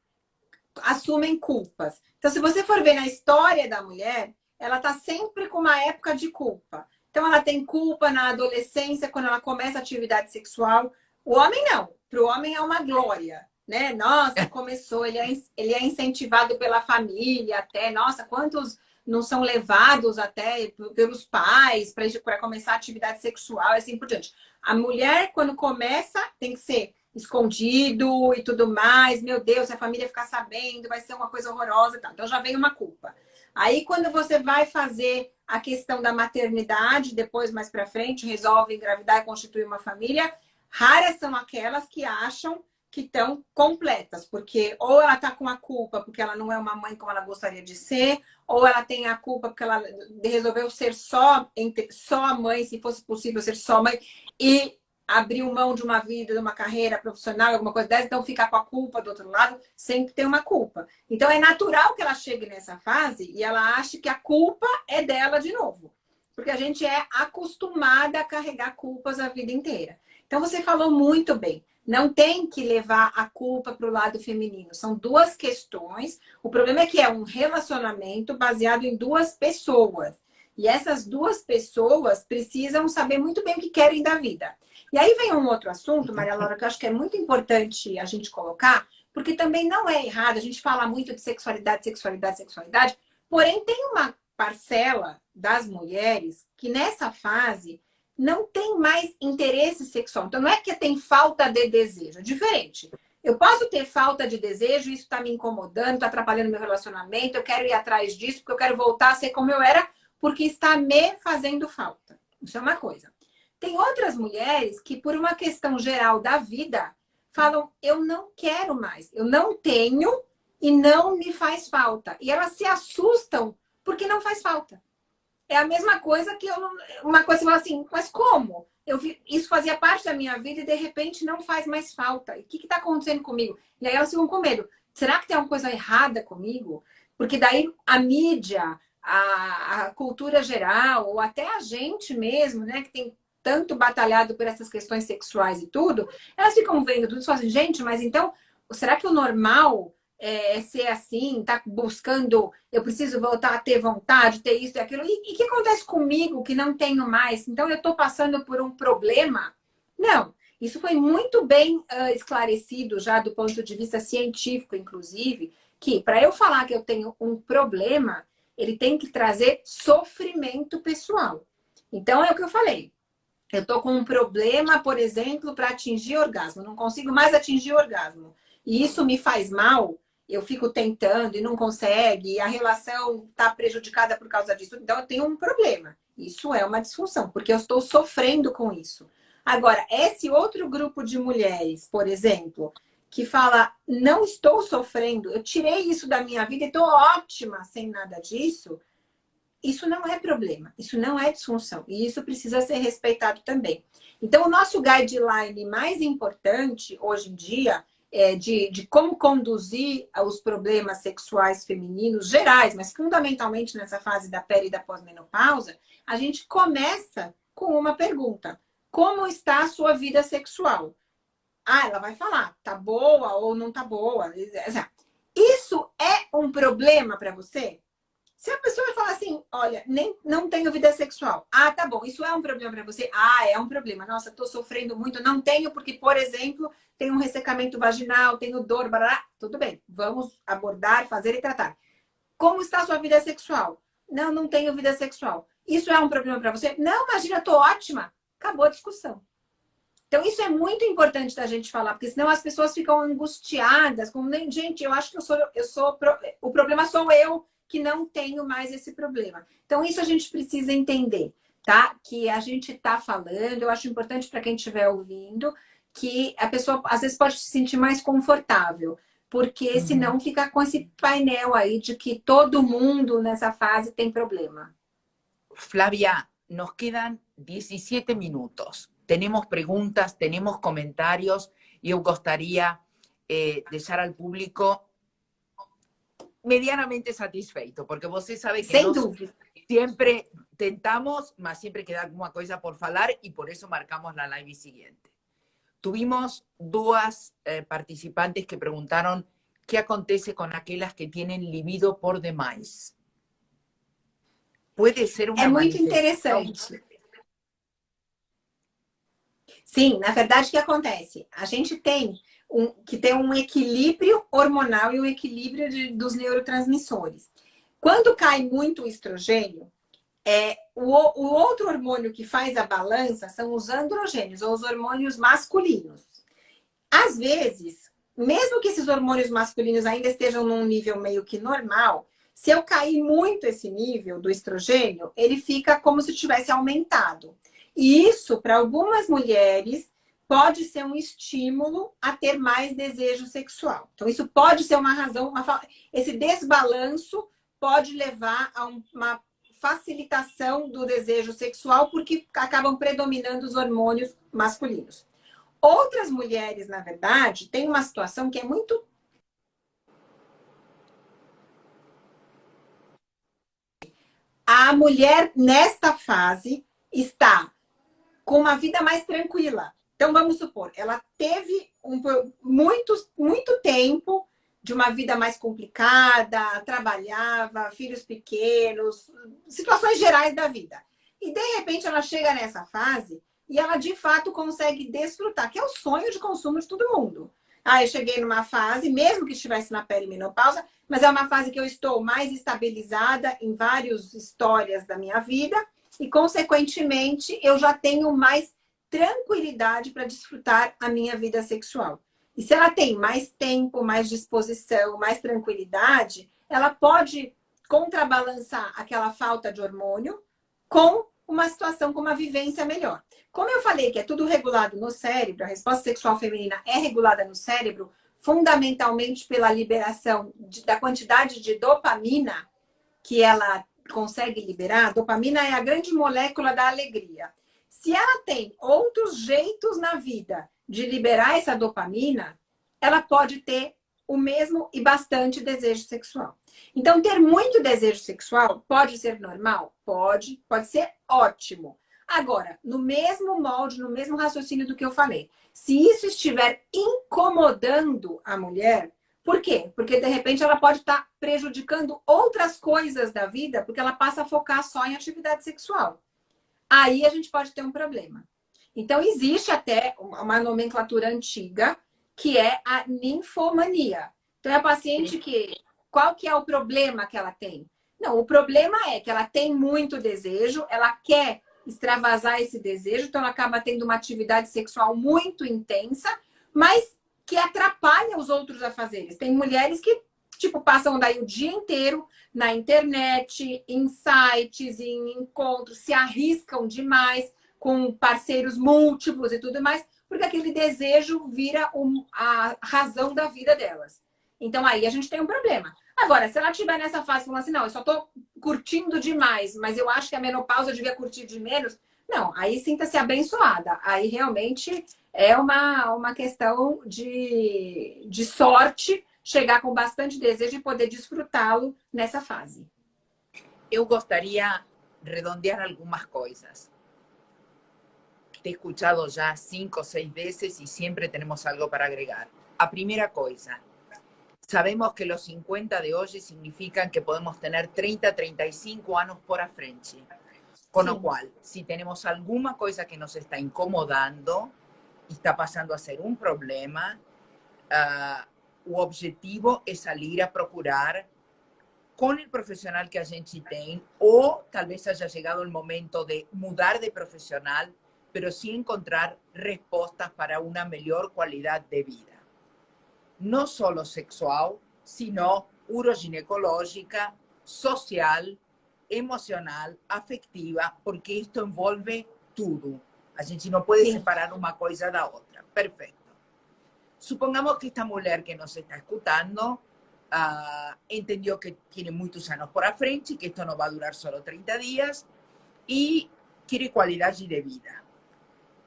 Speaker 2: assumem culpas. Então, se você for ver na história da mulher, ela está sempre com uma época de culpa. Então, ela tem culpa na adolescência, quando ela começa a atividade sexual. O homem não. Para o homem é uma glória, né? Nossa, começou, ele é incentivado pela família até. Nossa, quantos não são levados até pelos pais para começar a atividade sexual e assim por diante. A mulher, quando começa, tem que ser escondido e tudo mais. Meu Deus, se a família ficar sabendo, vai ser uma coisa horrorosa e tal. Então já vem uma culpa. Aí quando você vai fazer a questão da maternidade, depois mais para frente, resolve engravidar e constituir uma família, raras são aquelas que acham que estão completas, porque ou ela está com a culpa porque ela não é uma mãe como ela gostaria de ser, ou ela tem a culpa porque ela resolveu ser só a mãe, se fosse possível ser só mãe, e abriu mão de uma vida, de uma carreira profissional, alguma coisa dessa, então fica com a culpa do outro lado, sempre tem uma culpa. Então é natural que ela chegue nessa fase e ela ache que a culpa é dela de novo, porque a gente é acostumada a carregar culpas a vida inteira. Então você falou muito bem. Não tem que levar a culpa para o lado feminino. São 2 questões. O problema é que é um relacionamento baseado em 2 pessoas. E essas 2 pessoas precisam saber muito bem o que querem da vida. E aí vem um outro assunto, Maria Laura, que eu acho que é muito importante a gente colocar, porque também não é errado. A gente fala muito de sexualidade, sexualidade, sexualidade. Porém, tem uma parcela das mulheres que nessa fase não tem mais interesse sexual. Então, não é que tem falta de desejo, é diferente. Eu posso ter falta de desejo, isso está me incomodando, está atrapalhando meu relacionamento, eu quero ir atrás disso, porque eu quero voltar a ser como eu era, porque está me fazendo falta. Isso é uma coisa. Tem outras mulheres que, por uma questão geral da vida, falam, eu não quero mais, eu não tenho e não me faz falta. E elas se assustam porque não faz falta. É a mesma coisa que uma coisa que fala assim, mas como? Isso fazia parte da minha vida e de repente não faz mais falta. E o que está acontecendo comigo? E aí elas ficam com medo. Será que tem alguma coisa errada comigo? Porque daí a mídia, a cultura geral, ou até a gente mesmo, né, que tem tanto batalhado por essas questões sexuais e tudo, elas ficam vendo tudo e falam assim, gente, mas então, será que o normal é ser assim, tá buscando, eu preciso voltar a ter vontade, ter isso e aquilo, e o que acontece comigo que não tenho mais? Então eu tô passando por um problema? Não. Isso foi muito bem esclarecido já do ponto de vista científico, inclusive, que para eu falar que eu tenho um problema, ele tem que trazer sofrimento pessoal. Então, é o que eu falei. Eu tô com um problema, por exemplo, para atingir orgasmo. Não consigo mais atingir orgasmo. E isso me faz mal. Eu fico tentando e não consegue. E a relação está prejudicada por causa disso. Então, eu tenho um problema. Isso é uma disfunção, porque eu estou sofrendo com isso. Agora, esse outro grupo de mulheres, por exemplo, que fala, não estou sofrendo, eu tirei isso da minha vida e estou ótima sem nada disso, isso não é problema, isso não é disfunção. E isso precisa ser respeitado também. Então, o nosso guideline mais importante hoje em dia é de como conduzir os problemas sexuais femininos gerais, mas fundamentalmente nessa fase da peri e da pós-menopausa, a gente começa com uma pergunta. Como está a sua vida sexual? Ah, ela vai falar, tá boa ou não tá boa. Isso é um problema para você? Se a pessoa falar assim, olha, não tenho vida sexual. Ah, tá bom, isso é um problema para você? Ah, é um problema. Nossa, tô sofrendo muito. Não tenho porque, por exemplo, tenho um ressecamento vaginal, tenho dor, barará. Tudo bem, vamos abordar, fazer e tratar. Como está a sua vida sexual? Não tenho vida sexual. Isso é um problema para você? Não, imagina, eu tô ótima. Acabou a discussão. Então, isso é muito importante da gente falar, porque senão as pessoas ficam angustiadas, como, gente, eu acho que o problema sou eu que não tenho mais esse problema. Então, isso a gente precisa entender, tá? Que a gente tá falando, eu acho importante para quem estiver ouvindo, que a pessoa, às vezes, pode se sentir mais confortável, porque senão fica com esse painel aí de que todo mundo nessa fase tem problema.
Speaker 1: Flavia, nos quedan 17 minutos. Tenemos preguntas, tenemos comentarios y eu gostaria deixar al público medianamente satisfeito, porque você sabe que nós sempre tentamos, mas sempre queda alguma coisa por falar e por eso marcamos la live siguiente. Tuvimos duas participantes que preguntaron qué acontece con aquellas que tienen libido por demais. Puede ser uma
Speaker 2: muito interessante. Sim, na verdade, o que acontece? A gente tem que ter um equilíbrio hormonal e um equilíbrio dos neurotransmissores. Quando cai muito o estrogênio, o outro hormônio que faz a balança são os androgênios, ou os hormônios masculinos. Às vezes, mesmo que esses hormônios masculinos ainda estejam num nível meio que normal, se eu cair muito esse nível do estrogênio, ele fica como se tivesse aumentado. E isso, para algumas mulheres, pode ser um estímulo a ter mais desejo sexual. Então, isso pode ser uma razão, esse desbalanço pode levar a uma facilitação do desejo sexual, porque acabam predominando os hormônios masculinos. Outras mulheres, na verdade, têm uma situação que é muito... A mulher, nesta fase, está com uma vida mais tranquila. Então, vamos supor, ela teve muito tempo de uma vida mais complicada, trabalhava, filhos pequenos, situações gerais da vida. E, de repente, ela chega nessa fase e ela, de fato, consegue desfrutar, que é o sonho de consumo de todo mundo. Ah, eu cheguei numa fase, mesmo que estivesse na perimenopausa, mas é uma fase que eu estou mais estabilizada em várias histórias da minha vida, e, consequentemente, eu já tenho mais tranquilidade para desfrutar a minha vida sexual. E se ela tem mais tempo, mais disposição, mais tranquilidade, ela pode contrabalançar aquela falta de hormônio com uma situação, com uma vivência melhor. Como eu falei que é tudo regulado no cérebro, a resposta sexual feminina é regulada no cérebro, fundamentalmente pela liberação da quantidade de dopamina que ela consegue liberar. A dopamina é a grande molécula da alegria. Se ela tem outros jeitos na vida de liberar essa dopamina, ela pode ter o mesmo e bastante desejo sexual. Então, ter muito desejo sexual pode ser normal? Pode ser ótimo. Agora, no mesmo molde, no mesmo raciocínio do que eu falei, se isso estiver incomodando a mulher, por quê? Porque, de repente, ela pode estar prejudicando outras coisas da vida, porque ela passa a focar só em atividade sexual. Aí a gente pode ter um problema. Então, existe até uma nomenclatura antiga, que é a ninfomania. Então, é a paciente que... Qual que é o problema que ela tem? Não, o problema é que ela tem muito desejo, ela quer extravasar esse desejo, então ela acaba tendo uma atividade sexual muito intensa, mas que atrapalha os outros afazeres. Tem mulheres que, tipo, passam daí o dia inteiro na internet, em sites, em encontros, se arriscam demais com parceiros múltiplos e tudo mais, porque aquele desejo vira a razão da vida delas. Então, aí a gente tem um problema. Agora, se ela estiver nessa fase falando assim, não, eu só tô curtindo demais, mas eu acho que a menopausa eu devia curtir de menos. Não, aí sinta-se abençoada. Aí realmente é uma questão de sorte chegar com bastante desejo e poder desfrutá-lo nessa fase.
Speaker 1: Eu gostaria de redondear algumas coisas. Te he escuchado ya 5 o 6 veces y siempre tenemos algo para agregar. A primera cosa, sabemos que los 50 de hoy significan que podemos tener 30, 35 años por a frente. Con lo cual, si tenemos alguna cosa que nos está incomodando y está pasando a ser un problema, o objetivo es salir a procurar con el profesional que a gente tem, o tal vez haya llegado el momento de mudar de profesional, pero sí encontrar respuestas para una mejor calidad de vida. No solo sexual, sino uroginecológica, social, emocional, afectiva, porque esto envolve tudo. A gente não pode separar uma coisa da outra. Perfeito. Supongamos que esta mulher que nos está escutando entendió que tiene muchos años por a frente, que esto no va a durar solo 30 días y quiere calidad de vida.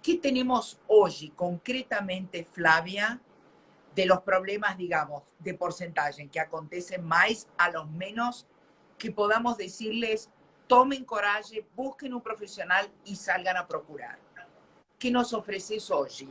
Speaker 1: ¿Qué tenemos hoy concretamente, Flavia, de los problemas, digamos, de porcentaje que acontecen más a los menos, que podamos decirles, tomen coraje, busquen un profesional y salgan a procurar? ¿Qué nos ofreces hoje?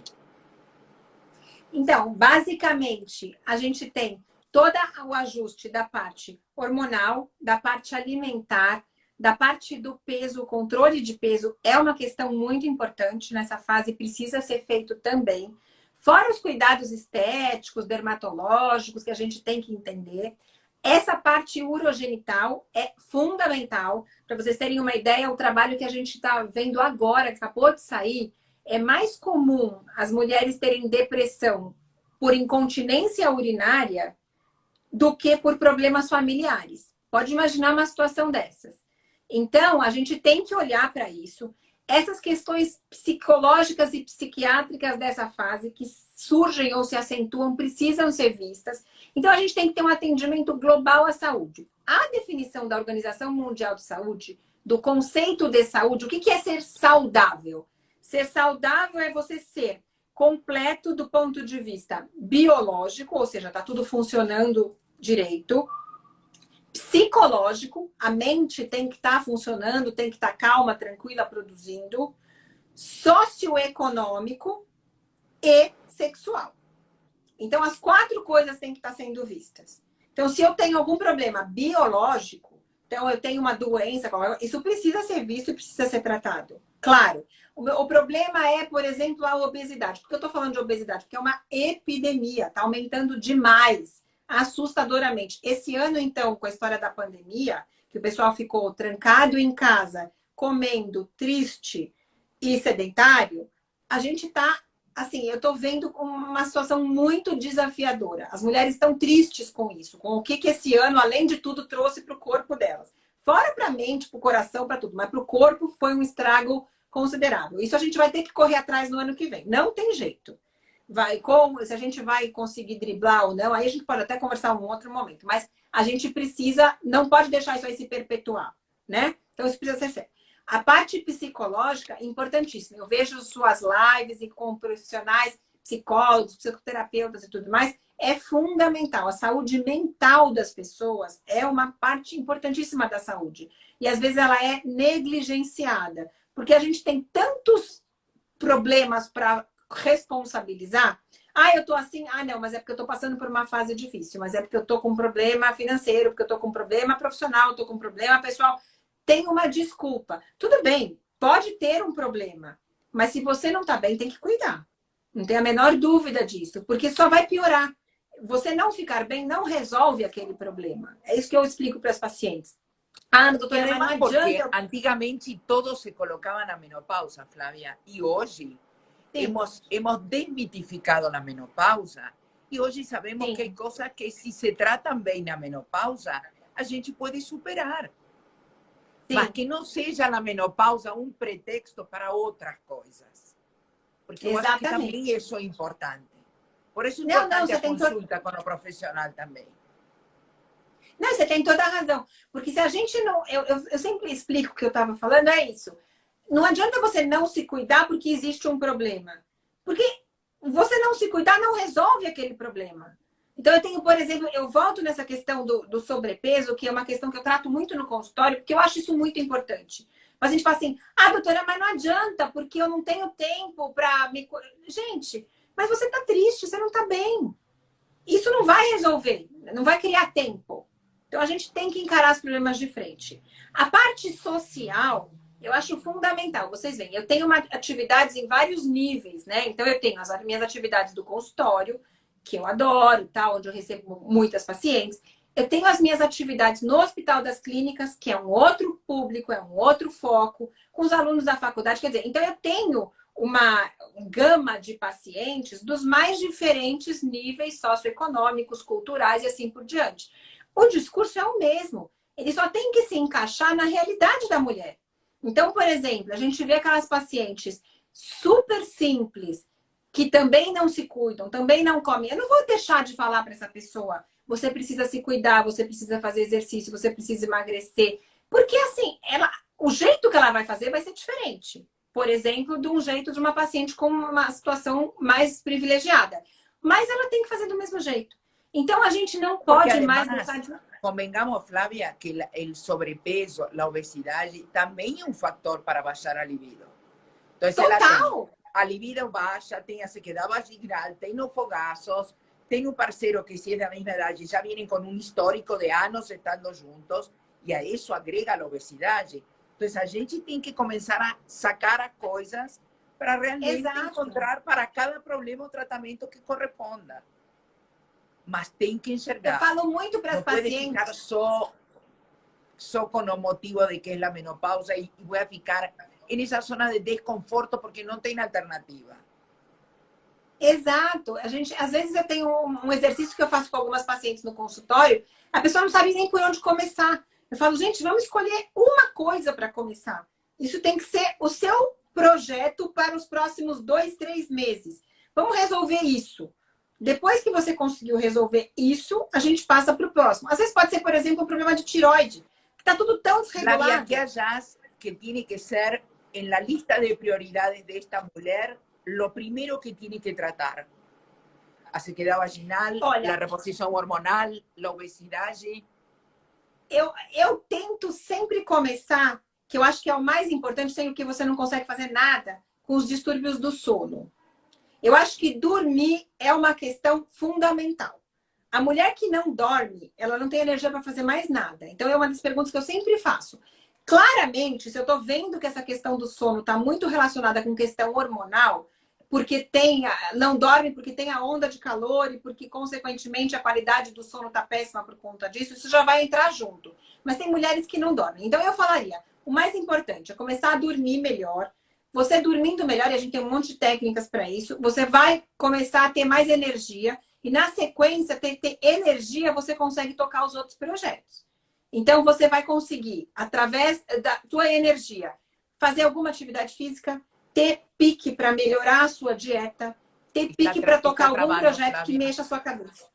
Speaker 2: Então, basicamente, a gente tem todo o ajuste da parte hormonal, da parte alimentar, da parte do peso, o controle de peso é uma questão muito importante nessa fase, precisa ser feito também. Fora os cuidados estéticos, dermatológicos, que a gente tem que entender. Essa parte urogenital é fundamental. Para vocês terem uma ideia, o trabalho que a gente está vendo agora, que acabou de sair, é mais comum as mulheres terem depressão por incontinência urinária do que por problemas familiares. Pode imaginar uma situação dessas. Então, a gente tem que olhar para isso. Essas questões psicológicas e psiquiátricas dessa fase que surgem ou se acentuam precisam ser vistas. Então, a gente tem que ter um atendimento global à saúde. A definição da Organização Mundial de Saúde, do conceito de saúde, o que é ser saudável? Ser saudável é você ser completo do ponto de vista biológico, ou seja, está tudo funcionando direito. Psicológico, a mente tem que estar funcionando, tem que estar calma, tranquila, produzindo. Socioeconômico e sexual. Então, as 4 coisas têm que estar sendo vistas. Então, se eu tenho algum problema biológico, então eu tenho uma doença, isso precisa ser visto e precisa ser tratado. Claro, o problema é, por exemplo, a obesidade. Por que eu estou falando de obesidade? Porque é uma epidemia, está aumentando demais, assustadoramente. Esse ano, então, com a história da pandemia, que o pessoal ficou trancado em casa, comendo, triste e sedentário, a gente está, assim, eu estou vendo uma situação muito desafiadora. As mulheres estão tristes com isso, com o que esse ano, além de tudo, trouxe para o corpo delas. Fora para a mente, para o coração, para tudo, mas para o corpo foi um estrago considerável. Isso a gente vai ter que correr atrás no ano que vem. Não tem jeito. Se a gente vai conseguir driblar ou não, aí a gente pode até conversar em um outro momento. Mas a gente precisa, não pode deixar isso aí se perpetuar, né? Então isso precisa ser feito. A parte psicológica é importantíssima. Eu vejo suas lives e com profissionais, psicólogos, psicoterapeutas e tudo mais. é fundamental. A saúde mental das pessoas é uma parte importantíssima da saúde. E às vezes ela é negligenciada, porque a gente tem tantos problemas para responsabilizar. Ah, eu tô assim, ah, não, mas é porque eu tô passando por uma fase difícil, mas é porque eu tô com um problema financeiro, porque eu tô com um problema profissional, eu tô com um problema pessoal. Tem uma desculpa. Tudo bem, pode ter um problema, mas se você não tá bem, tem que cuidar. Não tem a menor dúvida disso, porque só vai piorar. Você não ficar bem não resolve aquele problema. É isso que eu explico para as pacientes. Ah,
Speaker 1: Y
Speaker 2: doutora, mas não
Speaker 1: además porque
Speaker 2: adianta.
Speaker 1: antigamente todos se colocaban a menopausa, Flavia, y hoy
Speaker 2: Sim,
Speaker 1: hemos desmitificado la menopausa y hoy sabemos
Speaker 2: sim.
Speaker 1: que hay cosas que si se tratan bien la menopausa, a gente puede superar. Mas
Speaker 2: Sim,
Speaker 1: que não seja a menopausa um pretexto para outras coisas. Porque eu acho que também
Speaker 2: exatamente.
Speaker 1: isso é importante. Por isso é
Speaker 2: Não,
Speaker 1: importante
Speaker 2: você
Speaker 1: a
Speaker 2: tem
Speaker 1: consulta com o profissional também.
Speaker 2: Não, você tem toda a razão. Porque se a gente não. Eu sempre explico o que eu estava falando, é isso. Não adianta você não se cuidar porque existe um problema. Porque você não se cuidar não resolve aquele problema. Então, eu tenho, por exemplo, eu volto nessa questão do sobrepeso, que é uma questão que eu trato muito no consultório, porque eu acho isso muito importante. Mas a gente fala assim, ah, doutora, mas não adianta, porque eu não tenho tempo para me. Gente, mas você tá triste, você não tá bem. Isso não vai resolver, não vai criar tempo. Então, a gente tem que encarar os problemas de frente. A parte social, eu acho fundamental. Vocês veem, eu tenho atividades em vários níveis, né? Então, eu tenho as minhas atividades do consultório, que eu adoro, tá? Onde eu recebo muitas pacientes. Eu tenho as minhas atividades no Hospital das Clínicas, que é um outro público, é um outro foco, com os alunos da faculdade. Quer dizer, então eu tenho uma gama de pacientes dos mais diferentes níveis socioeconômicos, culturais e assim por diante. O discurso é o mesmo. Ele só tem que se encaixar na realidade da mulher. Então, por exemplo, a gente vê aquelas pacientes super simples, que também não se cuidam, também não comem. Eu não vou deixar de falar para essa pessoa, você precisa se cuidar, você precisa fazer exercício, você precisa emagrecer. Porque assim, o jeito que ela vai fazer vai ser diferente. Por exemplo, de um jeito de uma paciente com uma situação mais privilegiada. Mas ela tem que fazer do mesmo jeito. Então, a gente não
Speaker 1: Porque
Speaker 2: pode mais
Speaker 1: además,
Speaker 2: deixar de...
Speaker 1: convengamos, Flavia, que o sobrepeso, a obesidade, também é um fator para baixar a libido. Então, ela tem
Speaker 2: Total!
Speaker 1: a libido baixa, tem a sequedad vaginal, tem os fogazos, tem um parceiro que, se é da mesma idade, já vêm com um histórico de anos estando juntos, e a isso agrega a obesidade. Então, a gente tem que começar a sacar as coisas para realmente
Speaker 2: Exato.
Speaker 1: encontrar para cada problema o tratamento que corresponda. Mas tem que
Speaker 2: Eu
Speaker 1: enxergar.
Speaker 2: falo muito para as
Speaker 1: Não pode
Speaker 2: pacientes...
Speaker 1: ficar só com o motivo de que é a menopausa e vou ficar nessa zona de desconforto porque não tem alternativa.
Speaker 2: Exato. Às vezes eu tenho um exercício que eu faço com algumas pacientes no consultório, a pessoa não sabe nem por onde começar. Eu falo, gente, vamos escolher uma coisa para começar. Isso tem que ser o seu projeto para os próximos 2, 3 meses. Vamos resolver isso. Depois que você conseguiu resolver isso, a gente passa para o próximo. Às vezes pode ser, por exemplo, um problema de tiroide, que está tudo tão desregulado.
Speaker 1: Flavia, que allás que tiene que ser en la lista de prioridades de esta mujer, lo primero que tiene que tratar. A sequedad vaginal, la reposición hormonal, la obesidade.
Speaker 2: Eu tento sempre começar, que eu acho que é o mais importante, sem o que você não consegue fazer nada, com os distúrbios do sono. Eu acho que dormir é uma questão fundamental. A mulher que não dorme, ela não tem energia para fazer mais nada. Então, é uma das perguntas que eu sempre faço. Claramente, se eu estou vendo que essa questão do sono está muito relacionada com questão hormonal, porque não dorme porque tem a onda de calor e porque, consequentemente, a qualidade do sono está péssima por conta disso, isso já vai entrar junto. Mas tem mulheres que não dormem. Então, eu falaria, o mais importante é começar a dormir melhor. Você dormindo melhor, e a gente tem um monte de técnicas para isso, você vai começar a ter mais energia e, na sequência, ter energia, você consegue tocar os outros projetos. Então, você vai conseguir, através da tua energia, fazer alguma atividade física, ter pique para melhorar a sua dieta, ter pique para tocar algum projeto que mexa a sua cabeça.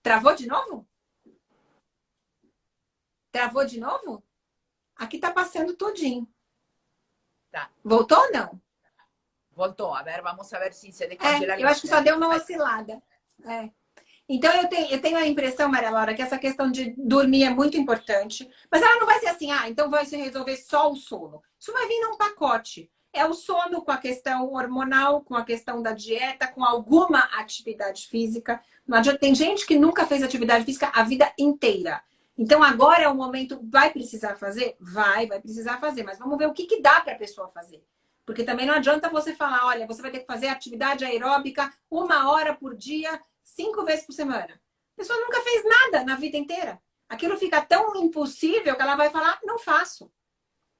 Speaker 2: Travou de novo? Travou de novo? Aqui tá passando todinho.
Speaker 1: Tá.
Speaker 2: Voltou ou não?
Speaker 1: Voltou. A ver, vamos a ver se se descongela.
Speaker 2: Eu acho que só deu uma oscilada. Então, eu tenho a impressão, Maria Laura, que essa questão de dormir é muito importante. Mas ela não vai ser assim, então vai se resolver só o sono. Isso vai vir num pacote. É o sono com a questão hormonal, com a questão da dieta, com alguma atividade física. Não adianta, tem gente que nunca fez atividade física a vida inteira. Então, agora é o momento, vai precisar fazer? Vai precisar fazer. Mas vamos ver o que dá para a pessoa fazer. Porque também não adianta você falar, olha, você vai ter que fazer atividade aeróbica 1 hora por dia, 5 vezes por semana. A pessoa nunca fez nada na vida inteira. Aquilo fica tão impossível que ela vai falar, não faço.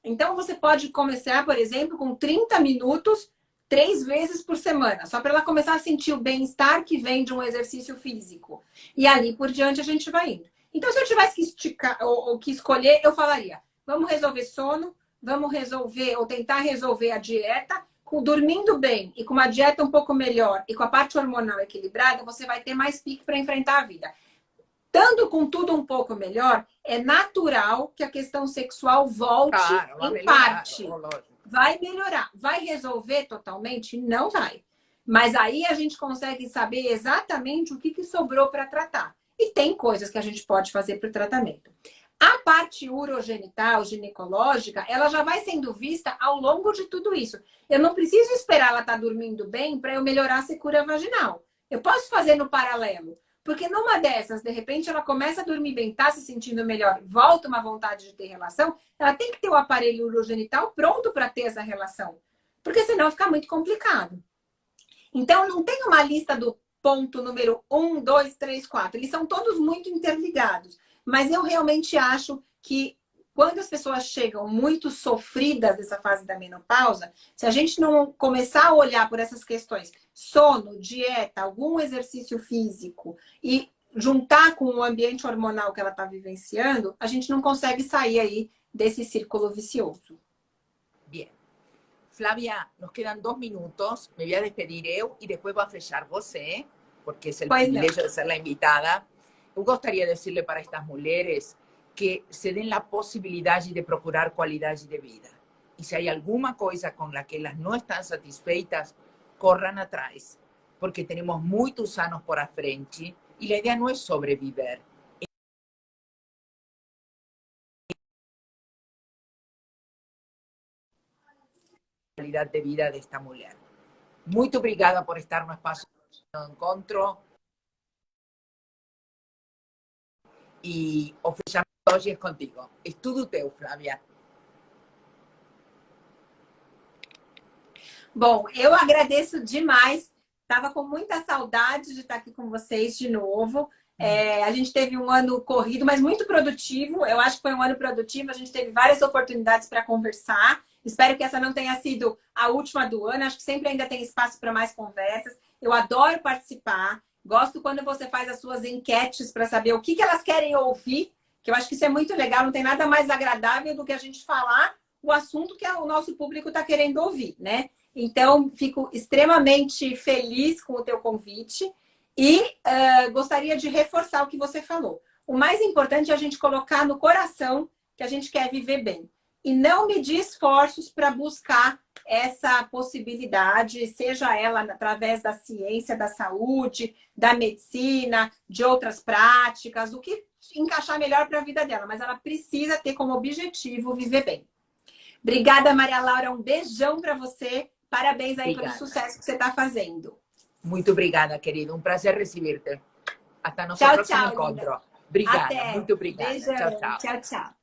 Speaker 2: Então, você pode começar, por exemplo, com 30 minutos, 3 vezes por semana. Só para ela começar a sentir o bem-estar que vem de um exercício físico. E ali por diante a gente vai indo. Então, se eu tivesse que esticar ou que escolher, eu falaria, vamos resolver sono, vamos resolver ou tentar resolver a dieta. Dormindo bem e com uma dieta um pouco melhor e com a parte hormonal equilibrada, você vai ter mais pique para enfrentar a vida. Estando com tudo um pouco melhor, é natural que a questão sexual volte em parte. Vai melhorar. Vai resolver totalmente? Não vai. Mas aí a gente consegue saber exatamente o que sobrou para tratar. E tem coisas que a gente pode fazer para o tratamento. A parte urogenital, ginecológica, ela já vai sendo vista ao longo de tudo isso. Eu não preciso esperar ela estar dormindo bem para eu melhorar a secura vaginal. Eu posso fazer no paralelo. Porque numa dessas, de repente, ela começa a dormir bem, está se sentindo melhor, volta uma vontade de ter relação, ela tem que ter o aparelho urogenital pronto para ter essa relação. Porque senão fica muito complicado. Então, não tem uma lista do ponto número 1, 2, 3, 4. Eles são todos muito interligados. Mas eu realmente acho que quando as pessoas chegam muito sofridas dessa fase da menopausa, se a gente não começar a olhar por essas questões, sono, dieta, algum exercício físico e juntar com o ambiente hormonal que ela está vivenciando, a gente não consegue sair aí desse círculo vicioso.
Speaker 1: Bien. Flávia, nos quedan 2 minutos. Me voy a despedir eu e depois vou fechar você, porque es el privilegio de ser la invitada. Eu gostaria de decirle para estas mulheres que se den la posibilidad de procurar qualidade de vida. Y si hay alguna cosa con la que elas no están satisfeitas, corran atrás, porque tenemos muchos años por a frente y la idea no es sobreviver. Qualidad de vida de esta mujer. Muy obrigada por estar no espacio de encontro. E o fechamento hoje é contigo. É tudo teu, Flávia.
Speaker 2: Bom, eu agradeço demais. Estava com muita saudade de estar aqui com vocês de novo. A gente teve um ano corrido, mas muito produtivo. Eu acho que foi um ano produtivo. A gente teve várias oportunidades para conversar. Espero que essa não tenha sido a última do ano. Acho que sempre ainda tem espaço para mais conversas. Eu adoro participar. Gosto quando você faz as suas enquetes para saber o que elas querem ouvir, que eu acho que isso é muito legal. Não tem nada mais agradável do que a gente falar o assunto que o nosso público está querendo ouvir, né? Então, fico extremamente feliz com o teu convite e gostaria de reforçar o que você falou. O mais importante é a gente colocar no coração que a gente quer viver bem. E não medir esforços para buscar essa possibilidade, seja ela através da ciência, da saúde, da medicina, de outras práticas, o que encaixar melhor para a vida dela. Mas ela precisa ter como objetivo viver bem. Obrigada, Maria Laura. Um beijão para você. Parabéns aí pelo sucesso que você está fazendo.
Speaker 1: Muito obrigada, querido. Um prazer receber-te. Até nosso próximo encontro. Obrigada, muito obrigada.
Speaker 2: Beijão.
Speaker 1: Tchau, tchau.
Speaker 2: Tchau, tchau.